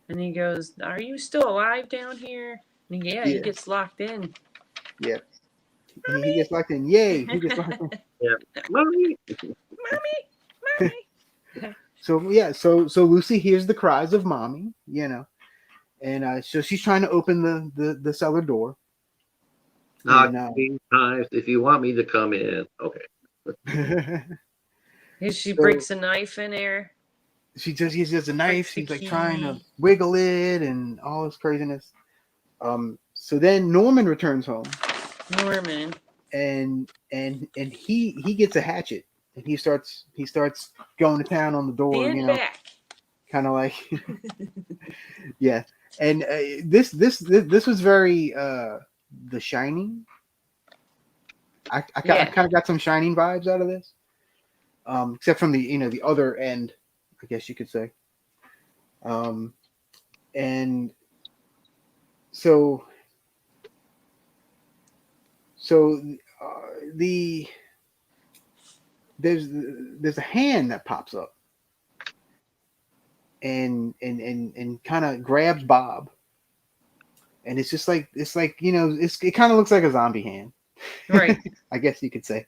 And he goes, "Are you still alive down here?" And he gets locked in. Yeah, he gets locked in. Yay, he gets locked in. Yeah, mommy. So Lucy hears the cries of mommy, and so she's trying to open the cellar door. Not times if you want me to come in. Okay. She breaks a knife in there. She just uses a knife. She's like trying to wiggle it and all this craziness. So then Norman returns home. And he gets a hatchet and he starts going to town on the door. Back. Kind of like, yeah. And this was very The Shining. I kind of got some Shining vibes out of this, except from the other end, I guess you could say. And so there's a hand that pops up, and kind of grabs Bob, and it's just like it kind of looks like a zombie hand, Right. I guess you could say.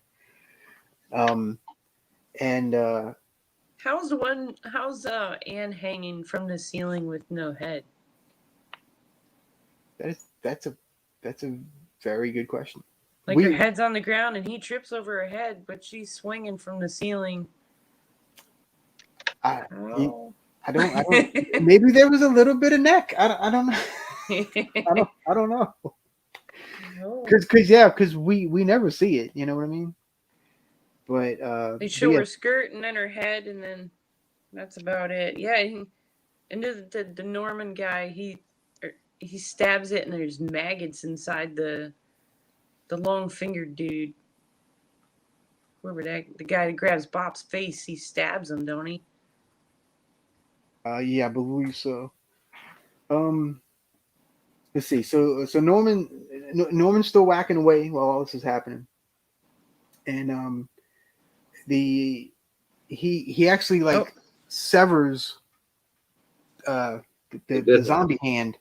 And how's Anne hanging from the ceiling with no head? that's a very good question. Like her head's on the ground and he trips over her head, but she's swinging from the ceiling. I don't maybe there was a little bit of neck. I don't know. I don't know. Because we never see it, you know what I mean? But they show her skirt and then her head, and then that's about it. Yeah, and the Norman guy, he stabs it, and there's maggots inside the long-fingered dude. Whoever the guy that grabs Bob's face, he stabs him, don't he? Yeah, I believe so. Let's see. So Norman's still whacking away while all this is happening, and he actually severs the zombie hand.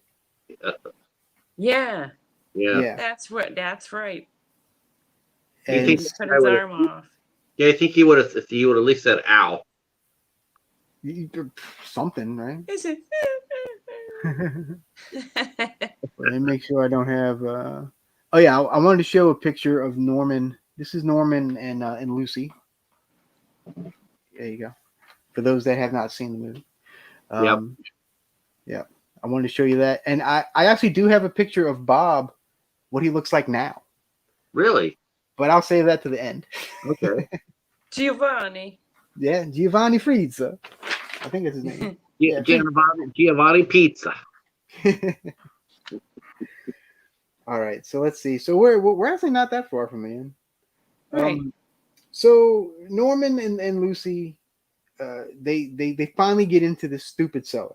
Yeah. That's right. And he cut his arm off. Yeah, I think he would have at least said "ow." Something, right? Is it? Let me make sure I don't have. Oh yeah, I wanted to show a picture of Norman. This is Norman and Lucy. There you go. For those that have not seen the movie. Yeah. I wanted to show you that, and I actually do have a picture of Bob, what he looks like now. Really? But I'll save that to the end. Okay. Giovanni. Yeah, Giovanni Frieza. I think that's his name. Yeah, Giovanni Pizza. All right, so let's see. So we're actually not that far from the end. Right. So Norman and Lucy, they finally get into this stupid cellar,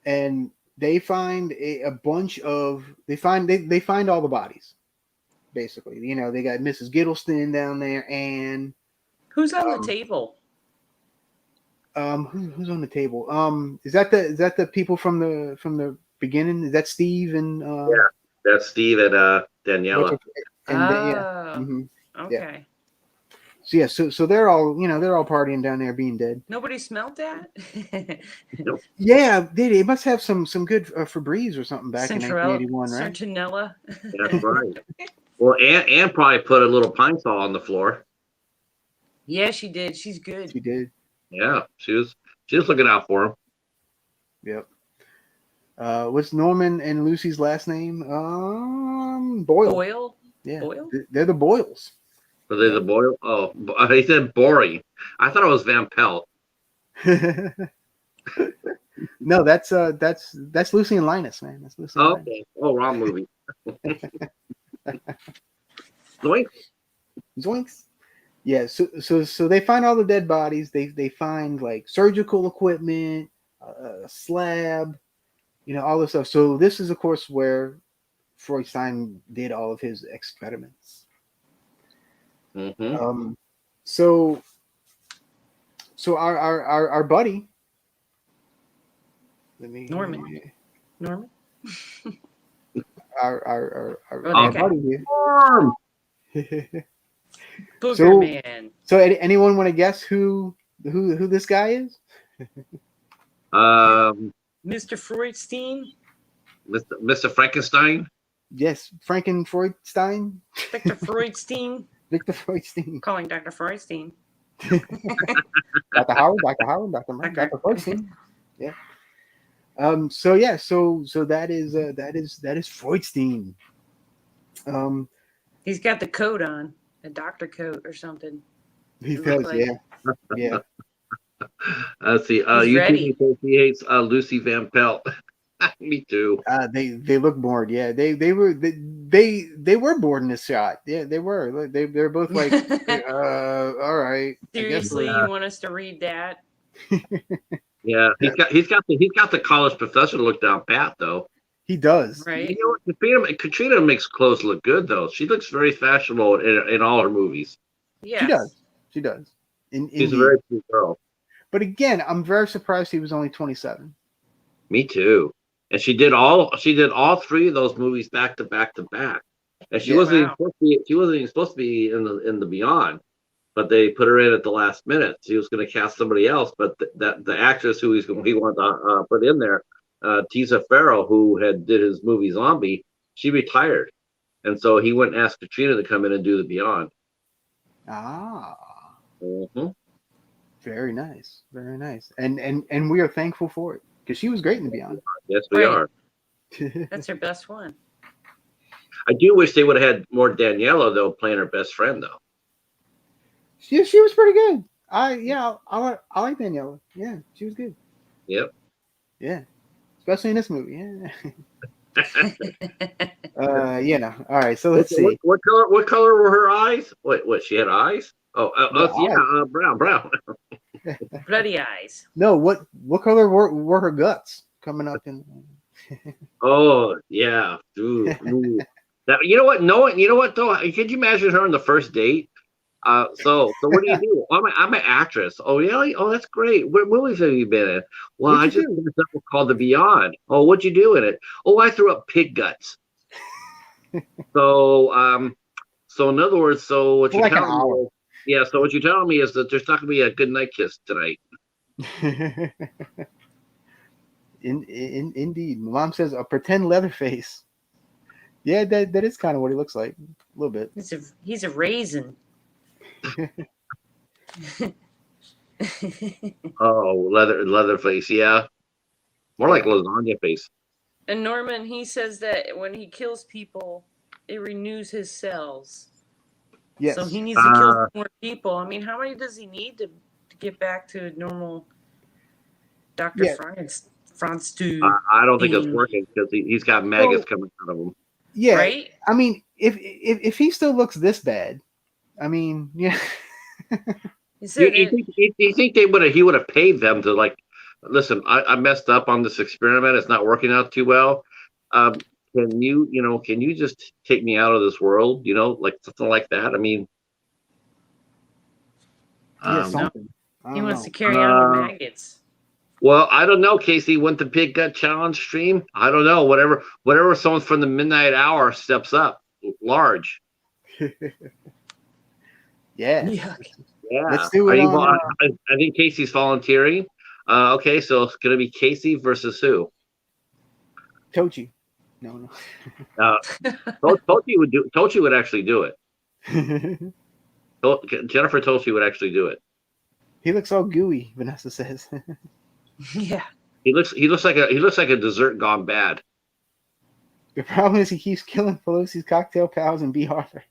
and they find a bunch of they find all the bodies. Basically, they got Mrs. Giddleston down there, and who's on the table? Who's on the table? Is that the people from the beginning? Is that Steve and yeah, that's Steve and Daniela. Okay. Yeah. So they're all partying down there, being dead. Nobody smelled that. Nope. Yeah, they must have some good Febreze or something back in 1981, right? Centinella. That's right. Well, Anne probably put a little Pine Sol on the floor. Yeah, she did. She's good. She did. Yeah, she was looking out for him. Yep. What's Norman and Lucy's last name? Boyle. Boyle? Yeah. Boyle? They're the Boyles. Were they the Boyle? Oh, he said boring. I thought it was Van Pelt. No, that's Lucy and Linus, man. That's Lucy. And okay. Oh, wrong movie. Zoinks. Yeah, so they find all the dead bodies. They find like surgical equipment, a slab, all this stuff. So this is, of course, where Freudstein did all of his experiments. Mm-hmm. So our buddy. Norman. Our Okay. buddy here. Boogerman. So anyone want to guess who this guy is? Mr. Freudstein. Mr. Frankenstein. Yes, Frankenfreudstein. Victor Freudstein. Victor Freudstein. Calling Dr. Freudstein. Dr. Howard, Dr. Freudstein. Yeah. So that is Freudstein. He's got the coat on, a doctor coat or something. He does, like. Yeah. Let's see. YouTube says he hates Lucy Van Pelt. Me too. They look bored. Yeah, they were bored in this shot. Yeah, they were. They're both like, all right. Seriously, you want us to read that? Yeah, he's got the college professor look down pat though. He does. Right. Katrina makes clothes look good though. She looks very fashionable in all her movies. Yeah. She does. She's a very pretty girl. But again, I'm very surprised he was only 27. Me too. And she did all 3 of those movies back to back to back. And she Yeah. wasn't even Wow. supposed to be, she wasn't even supposed to be in the Beyond, but they put her in at the last minute. She was going to cast somebody else, but the actress who he wanted to put in there, Tisa Farrow, who did his movie Zombie, she retired, and so he went and asked Katrina to come in and do the Beyond. Ah, Mm-hmm. very nice, very nice, and we are thankful for it because she was great in the Beyond. Yes, we Right. are. That's her best one. I do wish they would have had more Daniela though, playing her best friend though. she was pretty good. I like Daniela. Yeah, she was good. Yep. Yeah, especially in this movie. Yeah. All right, so let's see. What color were her eyes? What she had eyes? Eyes. Brown. Bloody eyes. No, what color were her guts coming up in? Oh yeah, ooh. That, you know what though? Could you imagine her on the first date? So what do you do? I'm an actress. Oh really? Oh, that's great. What movies have you been in? Well, I just did something called The Beyond. Oh, what'd you do in it? Oh, I threw up pig guts. So in other words, so what you're telling me? Yeah, so what you're telling me is that there's not going to be a good night kiss tonight. Indeed. My mom says a pretend Leatherface. Yeah, that is kind of what he looks like. A little bit. He's a raisin. Oh, Leatherface, yeah. More like lasagna face. And Norman, he says that when he kills people, it renews his cells. Yes. So he needs to kill more people. I mean, how many does he need to get back to normal Dr. Franz to I don't think it's working because he's got maggots coming out of him. Yeah. Right? I mean, if he still looks this bad, I mean, yeah. You think he would have paid them to like, listen, I messed up on this experiment. It's not working out too well. Can you just take me out of this world? Like something like that. I mean, Something. He wants to carry on the maggots. Well, I don't know, Casey. Went the Pig Gut Challenge stream? I don't know. Whatever someone from the midnight hour steps up large. Yeah. Yeah. Let's do it. I think Casey's volunteering. Okay, so it's gonna be Casey versus who? Tochi. No. Tochi would actually do it. Jennifer Tochi would actually do it. He looks all gooey, Vanessa says. Yeah. He looks like a dessert gone bad. The problem is he keeps killing Pelosi's cocktail pals and B. Arthur.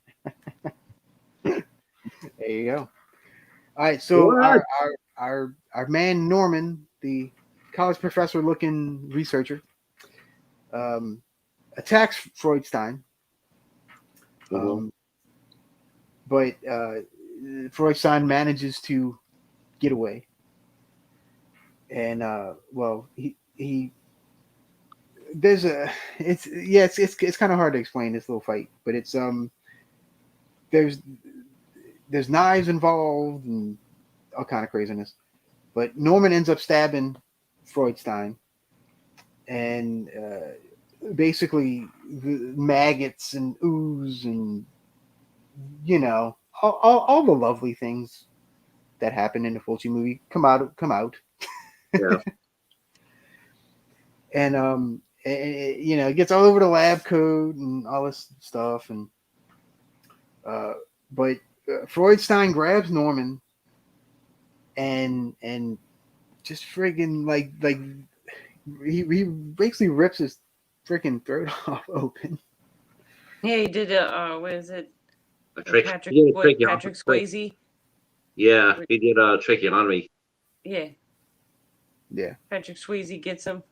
There you go. All right, so our man Norman, the college professor looking researcher, attacks Freudstein. But Freudstein manages to get away. And it's kind of hard to explain this little fight, but it's there's knives involved and all kind of craziness. But Norman ends up stabbing Freudstein, and basically the maggots and ooze and all the lovely things that happen in the Fulci movie come out. Yeah. And it gets all over the lab coat and all this stuff, and but Freudstein grabs Norman and just friggin' like he basically rips his freaking throat off open. Yeah, he did what is it? Patrick Swayze. Yeah, he did tracheotomy. Yeah. Yeah. Patrick Swayze gets him.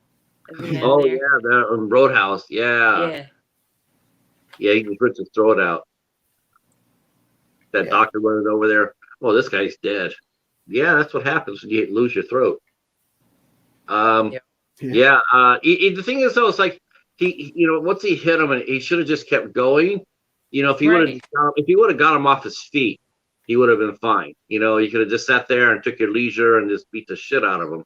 Oh yeah, the Roadhouse. Yeah. Yeah, he just ripped his throat out. That doctor running over there. Oh, this guy's dead. Yeah, that's what happens when you lose your throat. The thing is though, it's like he once he hit him, and he should have just kept going. If he would have got him off his feet, he would have been fine. You know, you could have just sat there and took your leisure and just beat the shit out of him.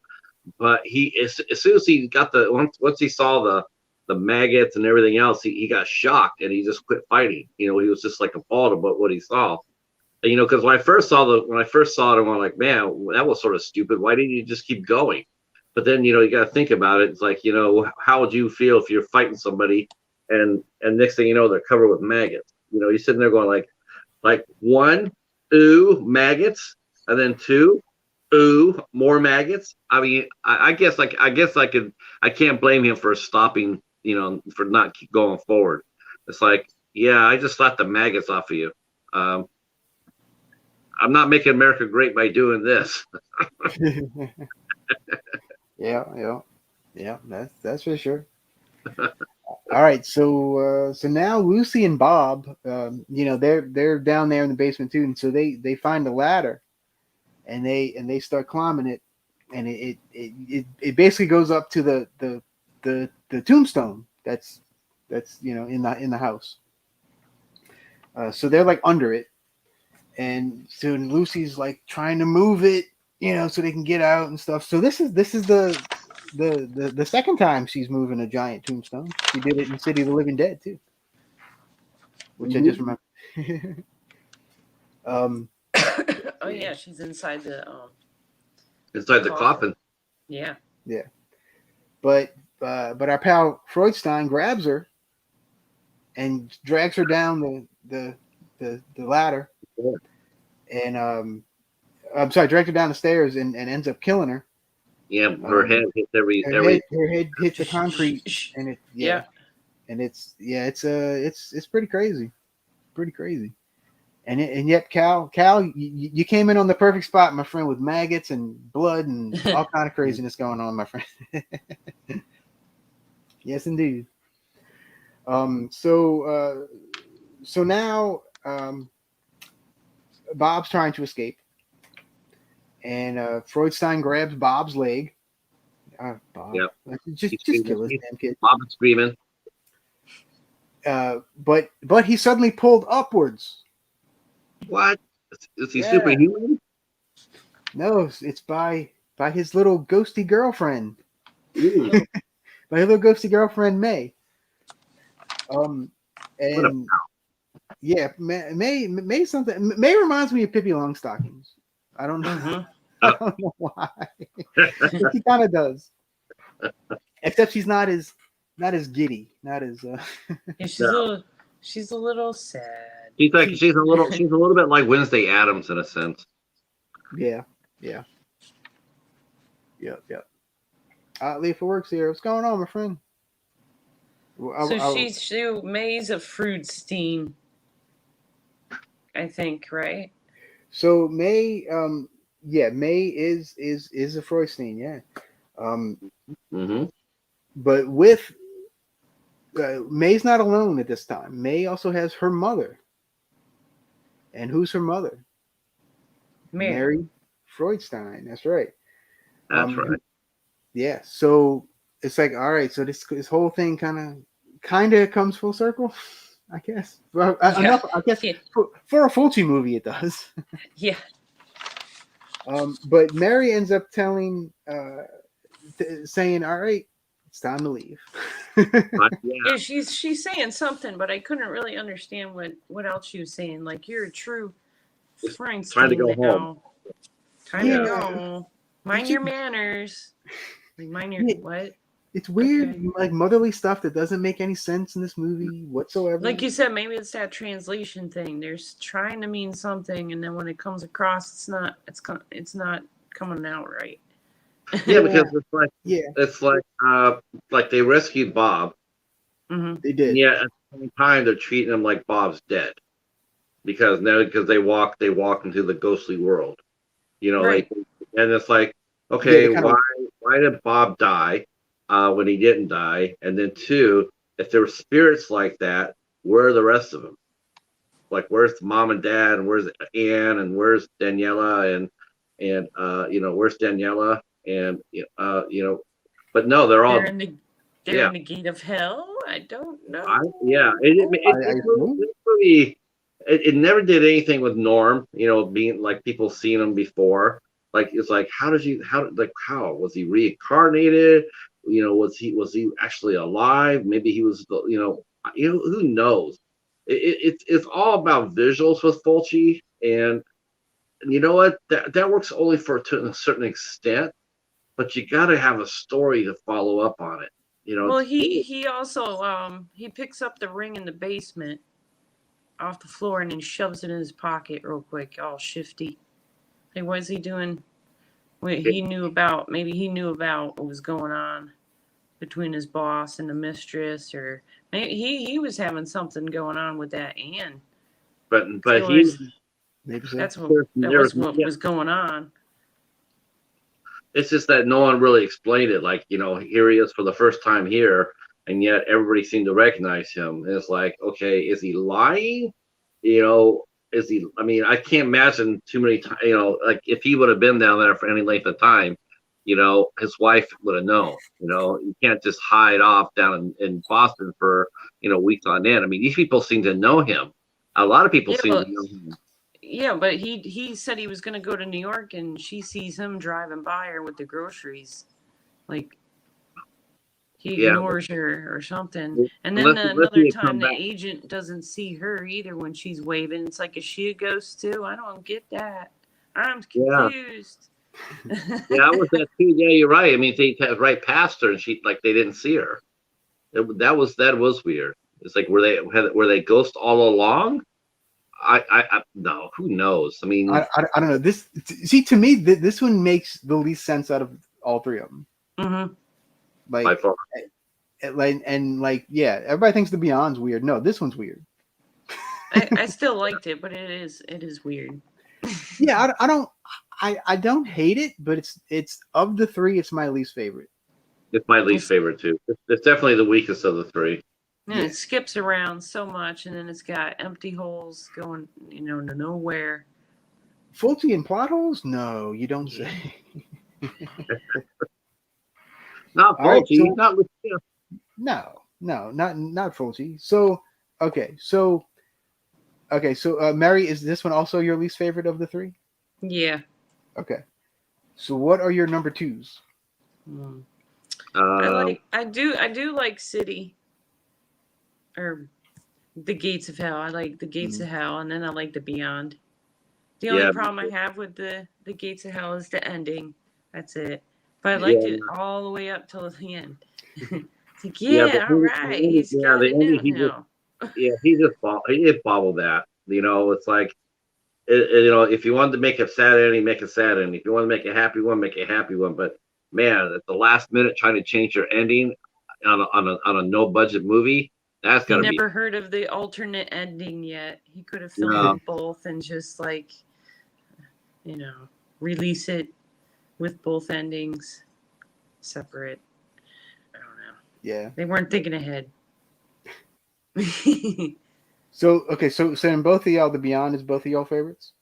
But as soon as he got once he saw the maggots and everything else, he got shocked and he just quit fighting. You know, he was just like appalled about what he saw. And, you know, because when I first saw it, I'm like, man, that was sort of stupid. Why didn't you just keep going? But then, you know, you got to think about it. It's like, you know, how would you feel if you're fighting somebody and next thing you know, they're covered with maggots? You know, you're sitting there going like one, ooh, maggots, and then two, ooh, more maggots. I mean, I guess I can't blame him for stopping, you know, for not keep going forward. It's like, yeah, I just slapped the maggots off of you. I'm not making America great by doing this. Yeah. That's for sure. All right, so now Lucy and Bob, you know, they're down there in the basement too, and so they find a ladder, and they start climbing it, and it basically goes up to the tombstone that's you know in the house. So they're like under it, and so Lucy's like trying to move it, you know, so they can get out and stuff. So this is the second time she's moving a giant tombstone. She did it in City of the Living Dead too, which I just remember. Oh yeah, she's inside the coffin. Yeah. But our pal Freudstein grabs her and drags her down the ladder, and I'm sorry, drags her down the stairs and ends up killing her. Yeah, her head hits her head hits the concrete, and it's pretty crazy, and yet Cal, you came in on the perfect spot, my friend, with maggots and blood and all kind of craziness going on, my friend. Yes, indeed. So now Bob's trying to escape, and Freudstein grabs Bob's leg. Bob, just kill this damn kid. Bob is screaming. But he suddenly pulled upwards. What? Is he superhuman? No, it's by his little ghosty girlfriend. By his little ghosty girlfriend May. And yeah, May something. May reminds me of Pippi Longstockings. I don't know. Mm-hmm. I don't know why. But she kind of does. Except she's not as giddy, not as. Yeah, she's a little sad. She's a little bit like Wednesday Addams in a sense. Yeah. Leaf works here. What's going on, my friend? So May's a Freudstein, I think, right? So May, May is a Freudstein, yeah. But with May's not alone at this time. May also has her mother, and who's her mother? Mary Freudstein. That's right. That's right. Yeah. So it's like, all right. So this whole thing kind of comes full circle, I guess. Well, enough. I guess for a Fulci movie, it does. Yeah. But Mary ends up saying, "All right, it's time to leave." Yeah, she's saying something, but I couldn't really understand what else she was saying. Like, you're a true Frank. Trying to go home. Time to go. Mind your manners. Mind your what? It's weird, like motherly stuff that doesn't make any sense in this movie whatsoever. Like you said, maybe it's that translation thing. They're trying to mean something, and then when it comes across, it's not coming out right. Yeah, because it's like they rescued Bob. Mm-hmm. They did. Yeah, at the same time they're treating him like Bob's dead because they walk into the ghostly world. You know, right. And it's like, okay, why did Bob die when he didn't die? And then two, if there were spirits like that, where are the rest of them? Like, where's mom and dad, and where's Anne, and where's Daniela, and where's Daniela, and but no, they're all in the gate of hell. I don't know. This movie, it never did anything with Norm. Being like people seeing him before. Like it's like how was he reincarnated? Was he actually alive? Maybe he was. Who knows? It's all about visuals with Fulci, and you know what? That works only to a certain extent, but you got to have a story to follow up on it. Well, he also he picks up the ring in the basement off the floor and then shoves it in his pocket real quick, all shifty. Like, what is he doing? Maybe he knew about what was going on between his boss and the mistress, or maybe he was having something going on with that Anne. But that's what was going on. It's just that no one really explained it. Like, here he is for the first time here, and yet everybody seemed to recognize him. And it's like, okay, is he lying? Is he? I mean, I can't imagine too many times. Like if he would have been down there for any length of time, his wife would have known. You can't just hide off down in Boston for weeks on end. I mean, these people seem to know him. A lot of people seem to know him. Yeah, but he said he was going to go to New York, and she sees him driving by her with the groceries. Like, he ignores her or something. And then another time, the agent doesn't see her either when she's waving. It's like, is she a ghost too? I don't get that. I'm confused. Yeah, I was that too. Yeah, you're right. I mean, they passed right past her, and they didn't see her. That was weird. It's like, were they ghosts all along? I no, who knows? I mean, I don't know. To me, this one makes the least sense out of all three of them. Mm-hmm. Like, by far. Yeah, everybody thinks the Beyond's weird. No, this one's weird. I still liked it, but it is weird. Yeah, I don't hate it, but it's of the three, it's my least favorite. It's my least favorite too. It's definitely the weakest of the three. Yeah, it skips around so much, and then it's got empty holes going, to nowhere. Fulci and plot holes? No, you don't say. Not Fulci, right, not Lucio. No, not Fulci. So, Mary, is this one also your least favorite of the three? Yeah. Okay. So, what are your number twos? I do like City. Or the Gates of Hell. I like the Gates of Hell, and then I like the Beyond. The only problem I have with the Gates of Hell is the ending. That's it. But I liked it all the way up till the end. It's like, all right, he's got it now. He just bobbled that. It's like, if you wanted to make a sad ending, make a sad ending. If you want to make a happy one, make a happy one. But man, at the last minute, trying to change your ending on a no budget movie. That's gotta be. Never heard of the alternate ending yet. He could have filmed both and just release it with both endings separate. I don't know. Yeah. They weren't thinking ahead. So in both of y'all, the Beyond is both of y'all favorites?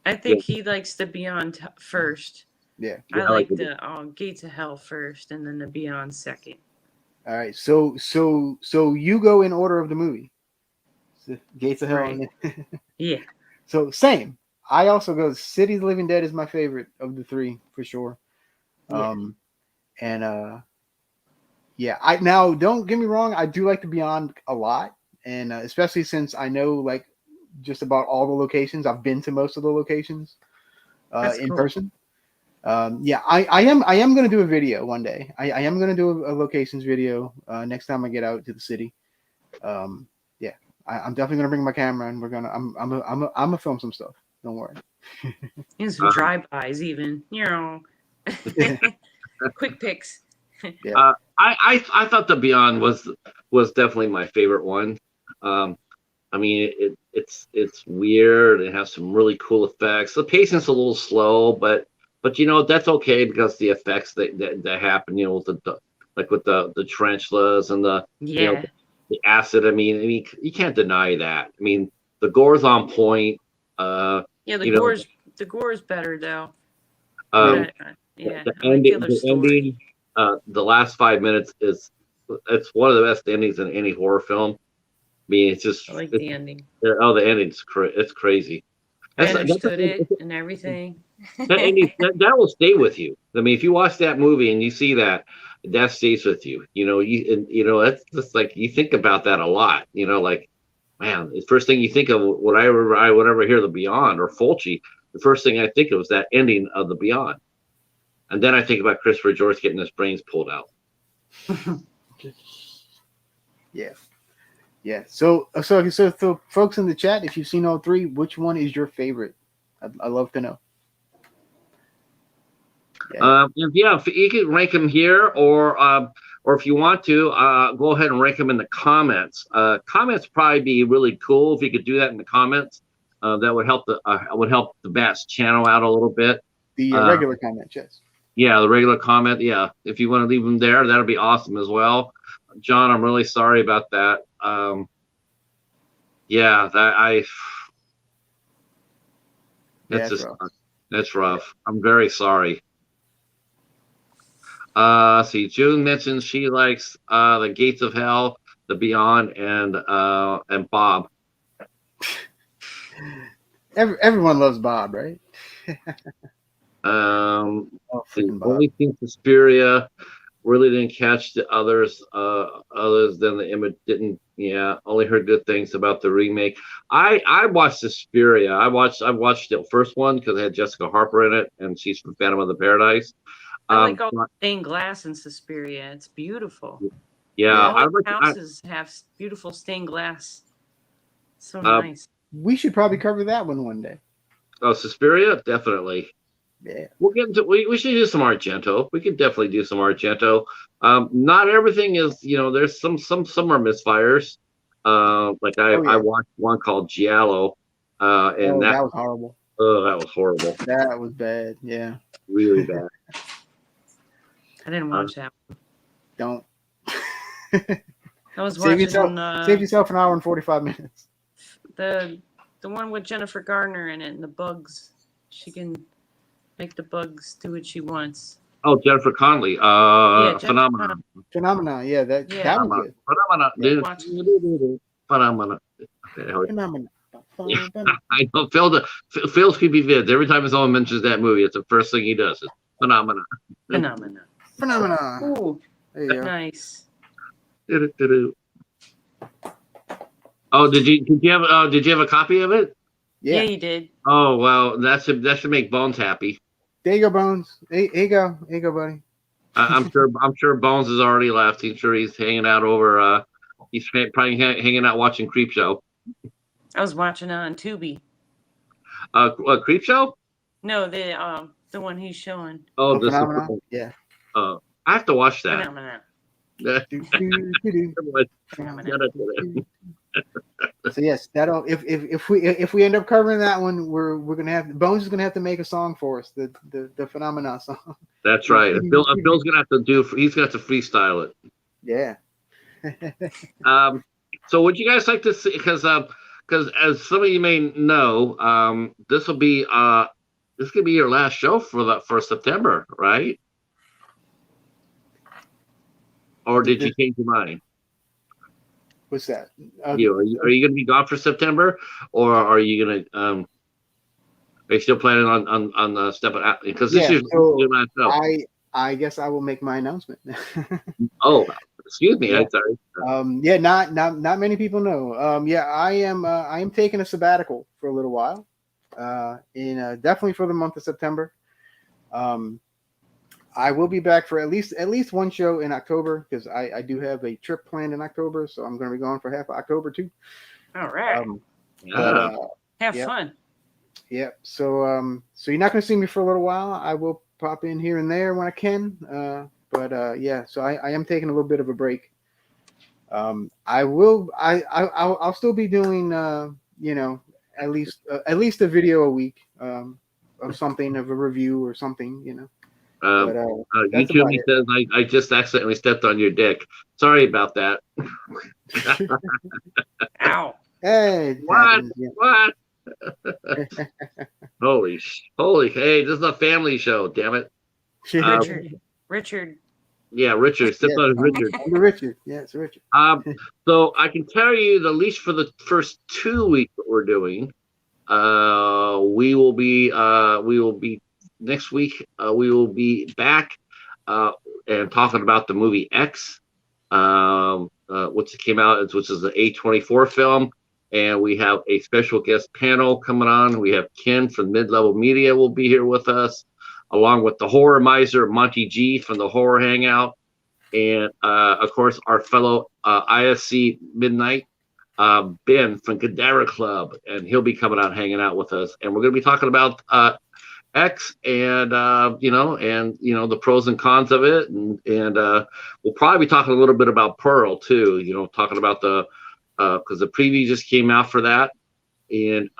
I think he likes the Beyond first. Yeah. I like the Gates of Hell first, and then the Beyond second. All right, so you go in order of the movie. Gates of Hell. Right. Yeah. So same. I also go City of the Living Dead is my favorite of the three for sure. I now don't get me wrong, I do like the Beyond a lot, and especially since I know just about all the locations. I've been to most of the locations in person. I am going to do a video one day. I am going to do a locations video next time I get out to the city. I'm definitely going to bring my camera, and I'm gonna film some stuff. Don't worry. And some drive-bys even, quick picks. Yeah. I thought the Beyond was definitely my favorite one. I mean, it's weird. It has some really cool effects. The pacing's a little slow, but that's okay because the effects that happen, with the tarantulas and the acid. I mean, you can't deny that. I mean, the gore's on point. The gore's better though. The ending. The last 5 minutes it's one of the best endings in any horror film. mean, it's just I like the ending. the ending's it's crazy. I understood it and everything. That will stay with you. I mean, if you watch that movie and you see that, that stays with you. That's just like you think about that a lot. Like, man, the first thing you think of whenever I would ever hear the Beyond or Fulci, the first thing I think of is that ending of the Beyond, and then I think about Christopher George getting his brains pulled out. Yeah. So folks in the chat, if you've seen all three, which one is your favorite? I'd love to know. If you can rank them here, or if you want to, go ahead and rank them in the comments. Comments probably be really cool if you could do that in the comments. That would help the Bats channel out a little bit. The regular comment, yes. Yeah, the regular comment. Yeah, if you want to leave them there, that'll be awesome as well. John, I'm really sorry about that. That's rough. I'm very sorry. See, June mentions she likes the Gates of Hell, the Beyond, and Bob. Everyone loves Bob, right? Only thing Suspiria really didn't catch the others than the image didn't. Yeah, only heard good things about the remake. I watched Suspiria. I watched the first one because it had Jessica Harper in it, and she's from Phantom of the Paradise. I like all the stained glass in Suspiria. It's beautiful. Yeah, all the houses have beautiful stained glass. So nice. We should probably cover that one day. Oh, Suspiria, definitely. Yeah, we'll get into. We should do some Argento. We could definitely do some Argento. Not everything is. There's some are misfires. I watched one called Giallo, and that was horrible. Oh, that was horrible. That was bad. Yeah, really bad. I didn't watch that. Don't. I was watching. Save yourself an hour and 45 minutes. The one with Jennifer Garner in it and the bugs. She can make the bugs do what she wants. Oh, Jennifer Connelly. Phenomenon. Phenomenon. Yeah, that was good. Phenomenon. Phenomenon. Phenomenon. I know Phil's creepy vids. Every time someone mentions that movie, it's the first thing he does. Is Phenomenon. Phenomenon. Ooh, there you go. Nice. Oh, did you have a copy of it? Yeah, you did. Oh well, that should make Bones happy. There you go, Bones. Here you go, buddy. I'm sure Bones has already left. He's hanging out over. He's probably hanging out watching Creepshow. I was watching on Tubi. Creepshow? No, the one he's showing. Oh, the Phenomenon. Yeah. I have to watch that. Phenomenon. So yes, that'll if we end up covering that one, we're gonna have Bones is gonna have to make a song for us, the Phenomena song. That's right. Bill's gonna have to he's gonna have to freestyle it. Yeah. So would you guys like to see, because as some of you may know, this could be your last show for September, right? Or did you change your mind? What's that? Are you going to be gone for September, or are you going to? Are you still planning on stepping out? Because this is your last show. I guess I will make my announcement. Oh, excuse me. Yeah. I'm sorry. Not many people know. I am taking a sabbatical for a little while. Definitely for the month of September. I will be back for at least one show in October, because I do have a trip planned in October, so I'm going to be gone for half of October too. All right. Have fun. Yeah. So you're not going to see me for a little while. I will pop in here and there when I can. So I am taking a little bit of a break. I'll still be doing at least a video a week of something, of a review or something, YouTube says I just accidentally stepped on your dick. Sorry about that. Ow. Hey, what? Holy! Hey, this is a family show. Damn it. Richard, Yeah, Richard. Except Yes, on Richard. I'm the Richard. Yes, Richard. So I can tell you, at least for the first 2 weeks that we're doing, we will be next week. We will be back and talking about the movie X, which came out, which is the A24 film, and we have a special guest panel coming on. We have Ken from Mid Level Media will be here with us, along with the horror miser Monty G from the Horror Hangout, and of course our fellow ISC Midnight. Ben from Cadaver Club, and he'll be coming out hanging out with us, and we're going to be talking about X and the pros and cons of it, and we'll probably be talking a little bit about Pearl too. Talking about the because the preview just came out for that, and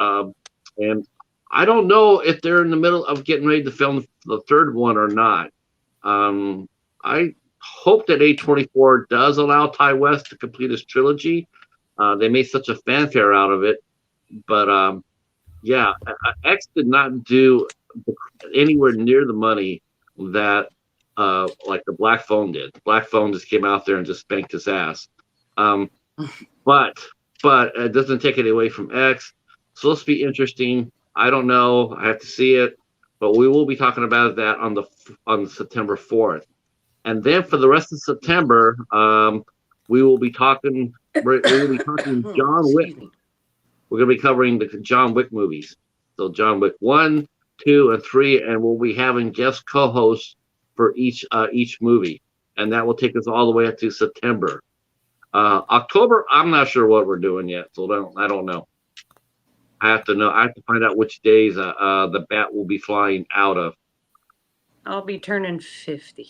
I don't know if they're in the middle of getting ready to film the third one or not. I hope that A24 does allow Ty West to complete his trilogy. They made such a fanfare out of it, but X did not do anywhere near the money that like the Black Phone did. The Black Phone just came out there and just spanked his ass. But it doesn't take it away from X. It's supposed to be interesting. I don't know. I have to see it, but we will be talking about that on September 4th, and then for the rest of September, we will be talking. We're going to be talking John Wick. We're going to be covering the John Wick movies. So John Wick 1, 2, and 3, and we'll be having guest co-hosts for each movie, and that will take us all the way up to September. October, I'm not sure what we're doing yet, so I don't know. I have to know. I have to find out which days the Bat will be flying out of. I'll be turning 50.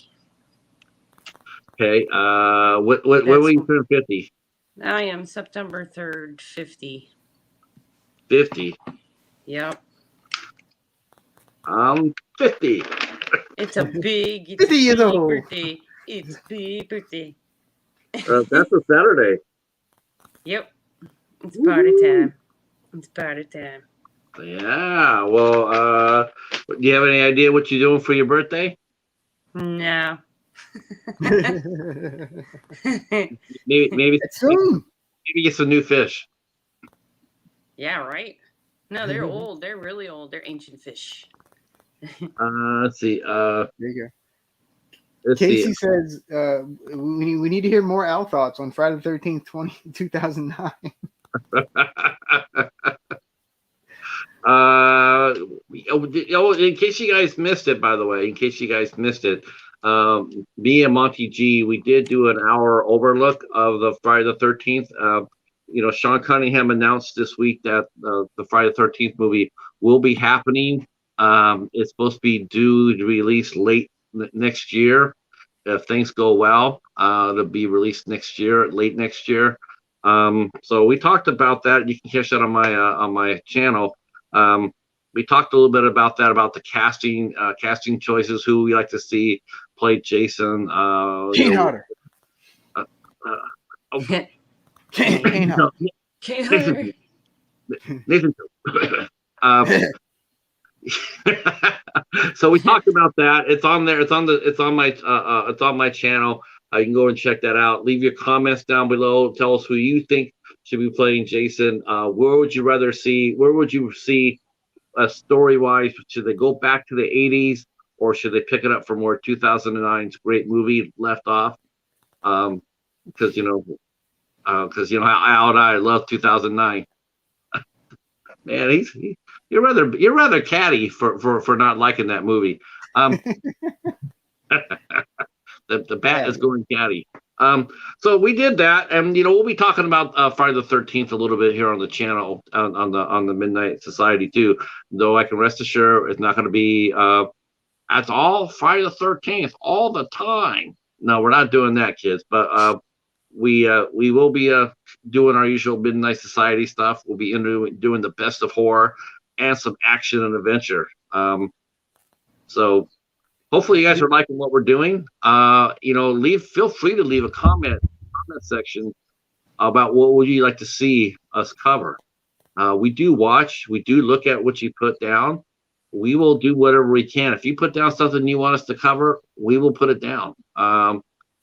Okay. What will you turn 50? I am September 3rd, 50. 50. Yep. I'm 50. It's a big 50 years old. birthday. It's a big birthday. That's a Saturday. Yep. It's party time. It's party time. Yeah. Well, do you have any idea what you're doing for your birthday? No. Maybe soon. Maybe get some new fish. Yeah, right. No, they're old. They're really old. They're ancient fish. Let's see. There you go. Let's Casey see. says we need to hear more Al thoughts on Friday the 13th, 2009. In case you guys missed it, by the way, me and Monty G, we did do an hour overlook of the Friday the 13th. Sean Cunningham announced this week that the Friday the 13th movie will be happening. It's supposed to be due to release late next year. If things go well, it'll be released late next year. So we talked about that. You can catch that on my channel. We talked a little bit about that, about the casting choices, who we like to see play Jason. Kane Hodder. Kane Hodder. Nathan. So we talked about that. It's on there. It's on my channel. You can go and check that out. Leave your comments down below. Tell us who you think should be playing Jason. Where would you see story-wise? Should they go back to the 80s, or should they pick it up from where 2009's great movie left off? Because you know how Al and I love 2009. Man, you're rather catty for not liking that movie. The bat is going catty. So we did that, and we'll be talking about Friday the 13th a little bit here on the channel on the Midnight Society too. Though I can rest assured it's not going to be that's all Friday the 13th all the time. No, we're not doing that, kids. But we will be doing our usual Midnight Society stuff. We'll be doing the best of horror and some action and adventure. So hopefully you guys are liking what we're doing. Feel free to leave a comment section about what would you like to see us cover. We do look at what you put down, we will do whatever we can. If you put down something you want us to cover, we will put it down.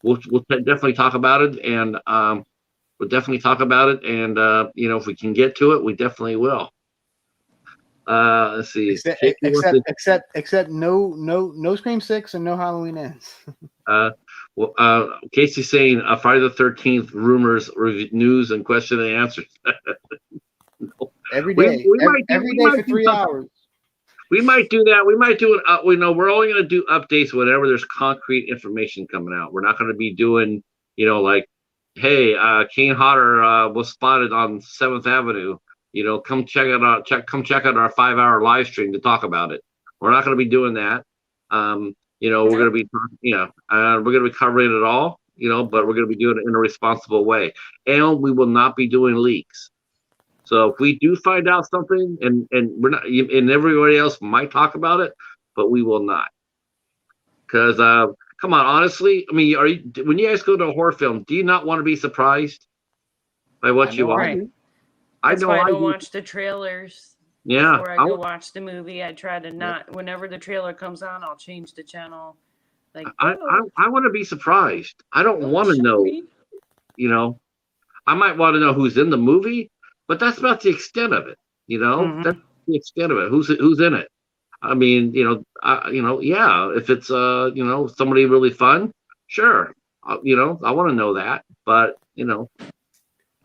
We'll definitely talk about it, and we'll definitely talk about it. And if we can get to it, we definitely will. Let's see. Except no Scream 6 and no Halloween Ends. Casey's saying Friday the 13th rumors, news, and question and answers. No. Every day, every day for 3 hours. We might do that. We might do it. We're only going to do updates whenever there's concrete information coming out. We're not going to be doing, like, hey, Kane Hodder was spotted on 7th Avenue. Come check it out. Come check out our 5-hour live stream to talk about it. We're not going to be doing that. We're going to be, we're going to be covering it all. But we're going to be doing it in a responsible way, and we will not be doing leaks. So if we do find out something, and we're not, and everybody else might talk about it, but we will not. Because come on, honestly, I mean, when you guys go to a horror film, do you not want to be surprised by what you watch? Right. That's why I don't watch the trailers. Yeah. Before I go watch the movie, I try to not. Whenever the trailer comes on, I'll change the channel. Like I want to be surprised. I don't want to know. I might want to know who's in the movie, but that's about the extent of it. Mm-hmm. That's the extent of it. Who's in it? I mean, yeah. If it's somebody really fun, sure. I want to know that, but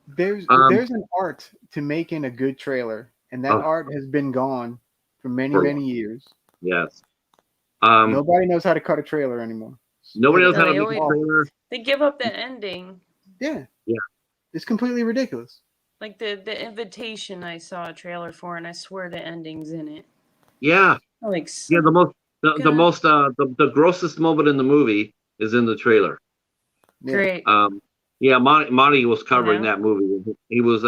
there's an art to making a good trailer, and that art has been gone for many years. Yes. Nobody knows how to cut a trailer anymore. Nobody knows how to make a trailer. They give up the ending. Yeah. Yeah. It's completely ridiculous. Like the Invitation, I saw a trailer for, and I swear the ending's in it. Yeah. The grossest moment in the movie is in the trailer. Great. Monty was covering that movie. He was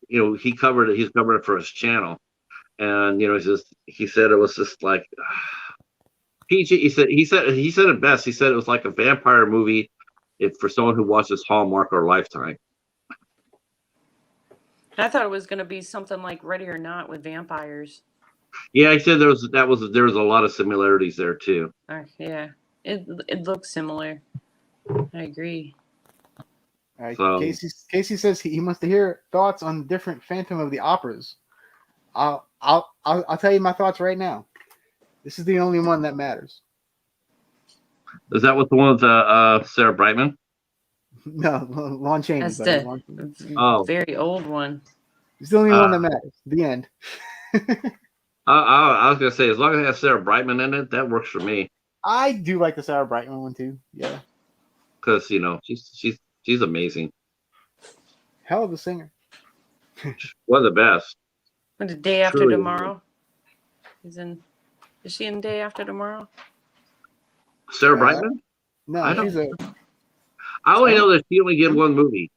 he covered it. He's covering it for his channel, and he said it was just like PG. He said it best. He said it was like a vampire movie for someone who watches Hallmark or Lifetime. I thought it was going to be something like Ready or Not with vampires. Yeah, he said there was a lot of similarities there too. Yeah, it looks similar. I agree. All right, so, Casey says he wants to hear thoughts on different Phantom of the Operas. I'll tell you my thoughts right now. This is the only one that matters. Is that what the one with Sarah Brightman? No, Lon Chaney. That's the very old one. It's the only one that matters. The end. I was gonna say, as long as it has Sarah Brightman in it, that works for me. I do like the Sarah Brightman one too. Yeah. Because she's amazing. Hell of a singer. One of the best. And The Day After Tomorrow. Is she in Day After Tomorrow? Sarah Brightman? No, I only know that she only did one movie.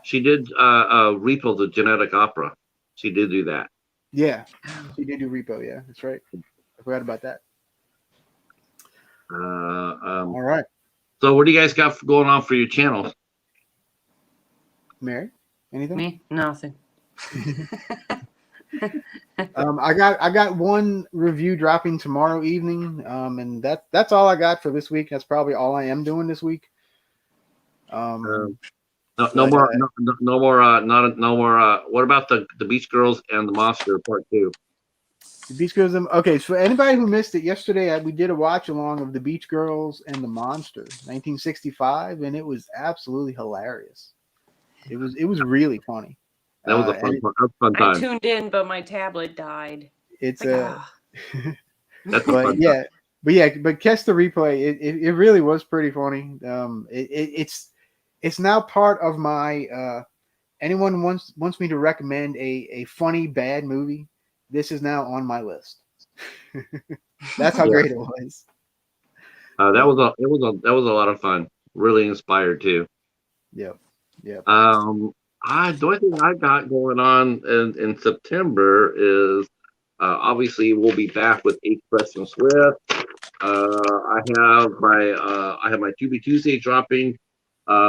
She did Repo, the Genetic Opera. She did do that. Yeah, she did do Repo. Yeah, that's right. I forgot about that. All right. So what do you guys got going on for your channel? Mary, anything? Me? Nothing. I got one review dropping tomorrow evening, and that's all I got for this week. That's probably all I am doing this week. No more. What about the Beach Girls and the Monster Part 2? The Beach Girls. Okay, so anybody who missed it yesterday, we did a watch along of the Beach Girls and the Monster, 1965, and it was absolutely hilarious. It was really funny. That was a fun time. I tuned in, but my tablet died. It's That's but catch the replay. It really was pretty funny. It's now part of my. Anyone wants me to recommend a funny bad movie, this is now on my list. That's how great it was. That was a lot of fun. Really inspired too. Yep. The only thing I got going on in September is obviously we'll be back with H. Preston Swift. I have my To Be Tuesday dropping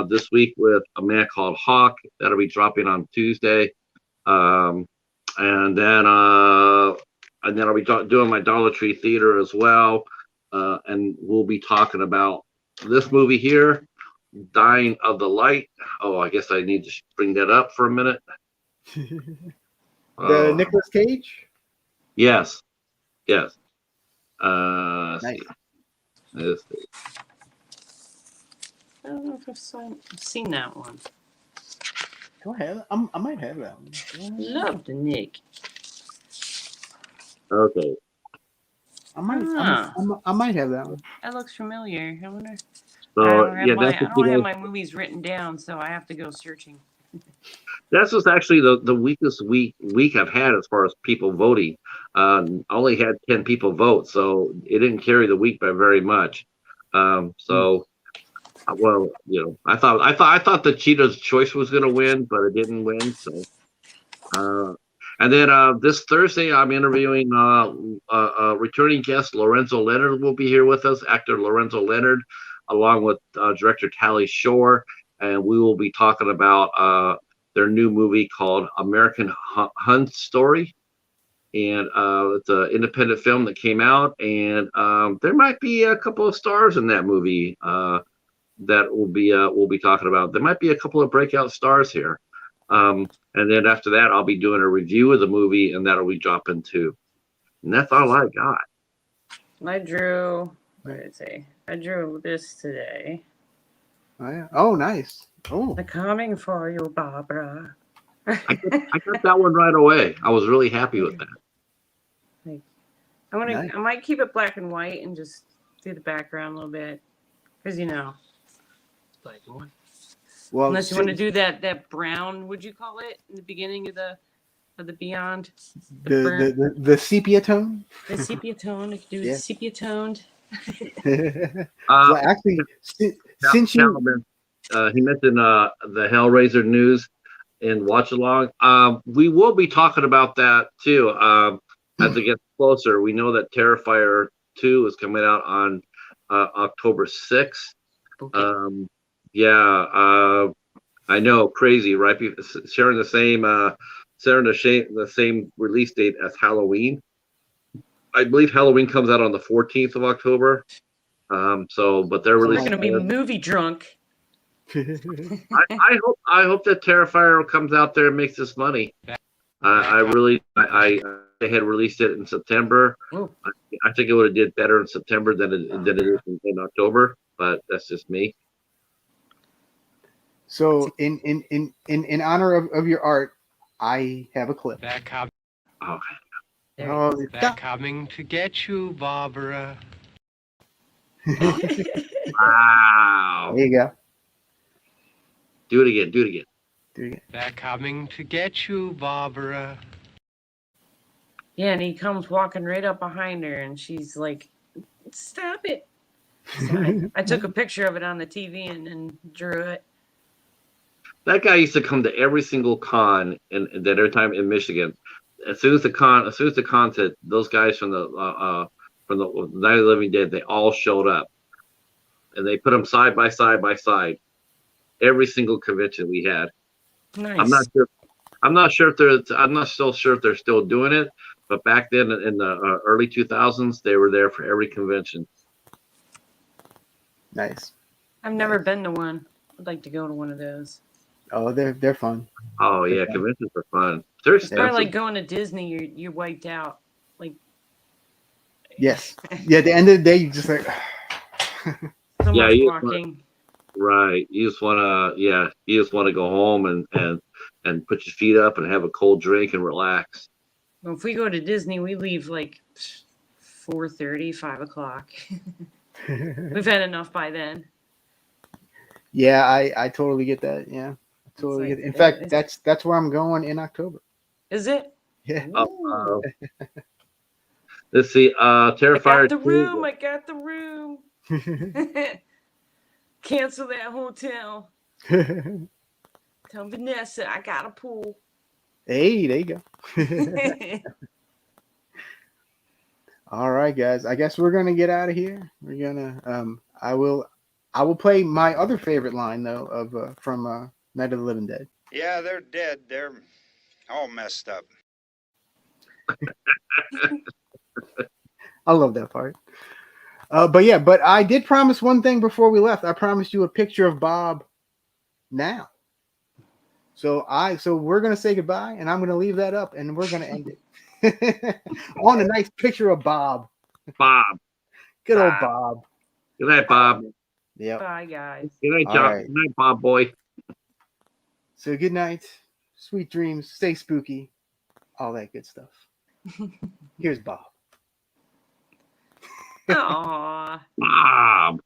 this week with A Man Called Hawk. That'll be dropping on Tuesday. And then and then I'll be doing my Dollar Tree Theater as well. And we'll be talking about this movie here, Dying of the Light. Oh, I guess I need to bring that up for a minute. The Nicolas Cage? Yes. Yes. Nice. See. Let's see. I don't know if I've seen that one. Go ahead. I might have that one. Love the Nick. Okay. I might have that one. That looks familiar. I wonder. So I yeah, don't have my movies written down, so I have to go searching. This was actually the weakest week I've had as far as people voting. Only had 10 people vote, so it didn't carry the week by very much. So, well, you know, I thought the Cheetah's Choice was going to win, but it didn't win. So, and then this Thursday, I'm interviewing returning guest Lorenzo Leonard will be here with us. Actor Lorenzo Leonard, along with director Tally Shore, and we will be talking about their new movie called American Hunt Story, and it's an independent film that came out, and there might be a couple of stars in that movie that we'll be talking about. There might be a couple of breakout stars here, and then after that, I'll be doing a review of the movie, and that'll be dropping too. And that's all I got. I drew. What did it say? I drew this today. Oh, yeah. Oh, nice. Oh, They're coming for you, Barbara. I got that one right away. I was really happy with that. I might keep it black and white and just do the background a little bit, because black and white. well, Unless you want to do that brown, would you call it, in the beginning of the Beyond? The sepia tone. The sepia tone. You can do sepia toned. Well, actually, since you he mentioned the Hellraiser news and watch along. We will be talking about that too as it gets closer. We know that Terrifier 2 is coming out on October 6th. Okay. I know, crazy, right? Sharing the same release date as Halloween. I believe Halloween comes out on the 14th of October. But they're really going to be movie drunk. I hope that Terrifier comes out there and makes this money. I had released it in September. I think it would have did better in September than it is in October, but that's just me. So in honor of your art, I have a clip. They're coming to get you, Barbara. Wow. There you go. Do it again. They're coming to get you, Barbara. Yeah, and he comes walking right up behind her, and she's like, "Stop it!" So I took a picture of it on the TV and drew it. That guy used to come to every single con and every time in Michigan. As soon as the con said, those guys from the Night of the Living Dead, they all showed up, and they put them side by side. Every single convention we had. Nice. I'm not still sure if they're still doing it, but back then in the early 2000s, they were there for every convention. Nice. I've never been to one. I'd like to go to one of those. Oh, they're fun. Oh yeah, conventions are fun. They're It's expensive. probably like going to Disney. You're wiped out. Like. Yes. Yeah. At the end of the day, you just like. So Yeah, much walking. Right. You just wanna go home and put your feet up and have a cold drink and relax. Well, if we go to Disney, we leave like 4:30, 5 o'clock. We've had enough by then. Yeah, I totally get that. Yeah, I totally get it. In fact, that's where I'm going in October. Is it? Yeah. Let's see. Terrifier. I got the room. Cancel that hotel. Tell Vanessa I got a pool. Hey, there you go. All right, guys. I guess we're gonna get out of here. We're gonna I will play my other favorite line though of from Night of the Living Dead. Yeah, they're dead. They're all messed up. I love that part. But I did promise one thing before we left. I promised you a picture of Bob now. So we're gonna say goodbye, and I'm gonna leave that up, and we're gonna end it on a nice picture of Bob. Bob. Good old Bob. Good night, Bob. Yep. Bye, guys. Good night, All John. right. Good night, Bob boy. So good night, sweet dreams, stay spooky, all that good stuff. Here's Bob. Aww. Bob.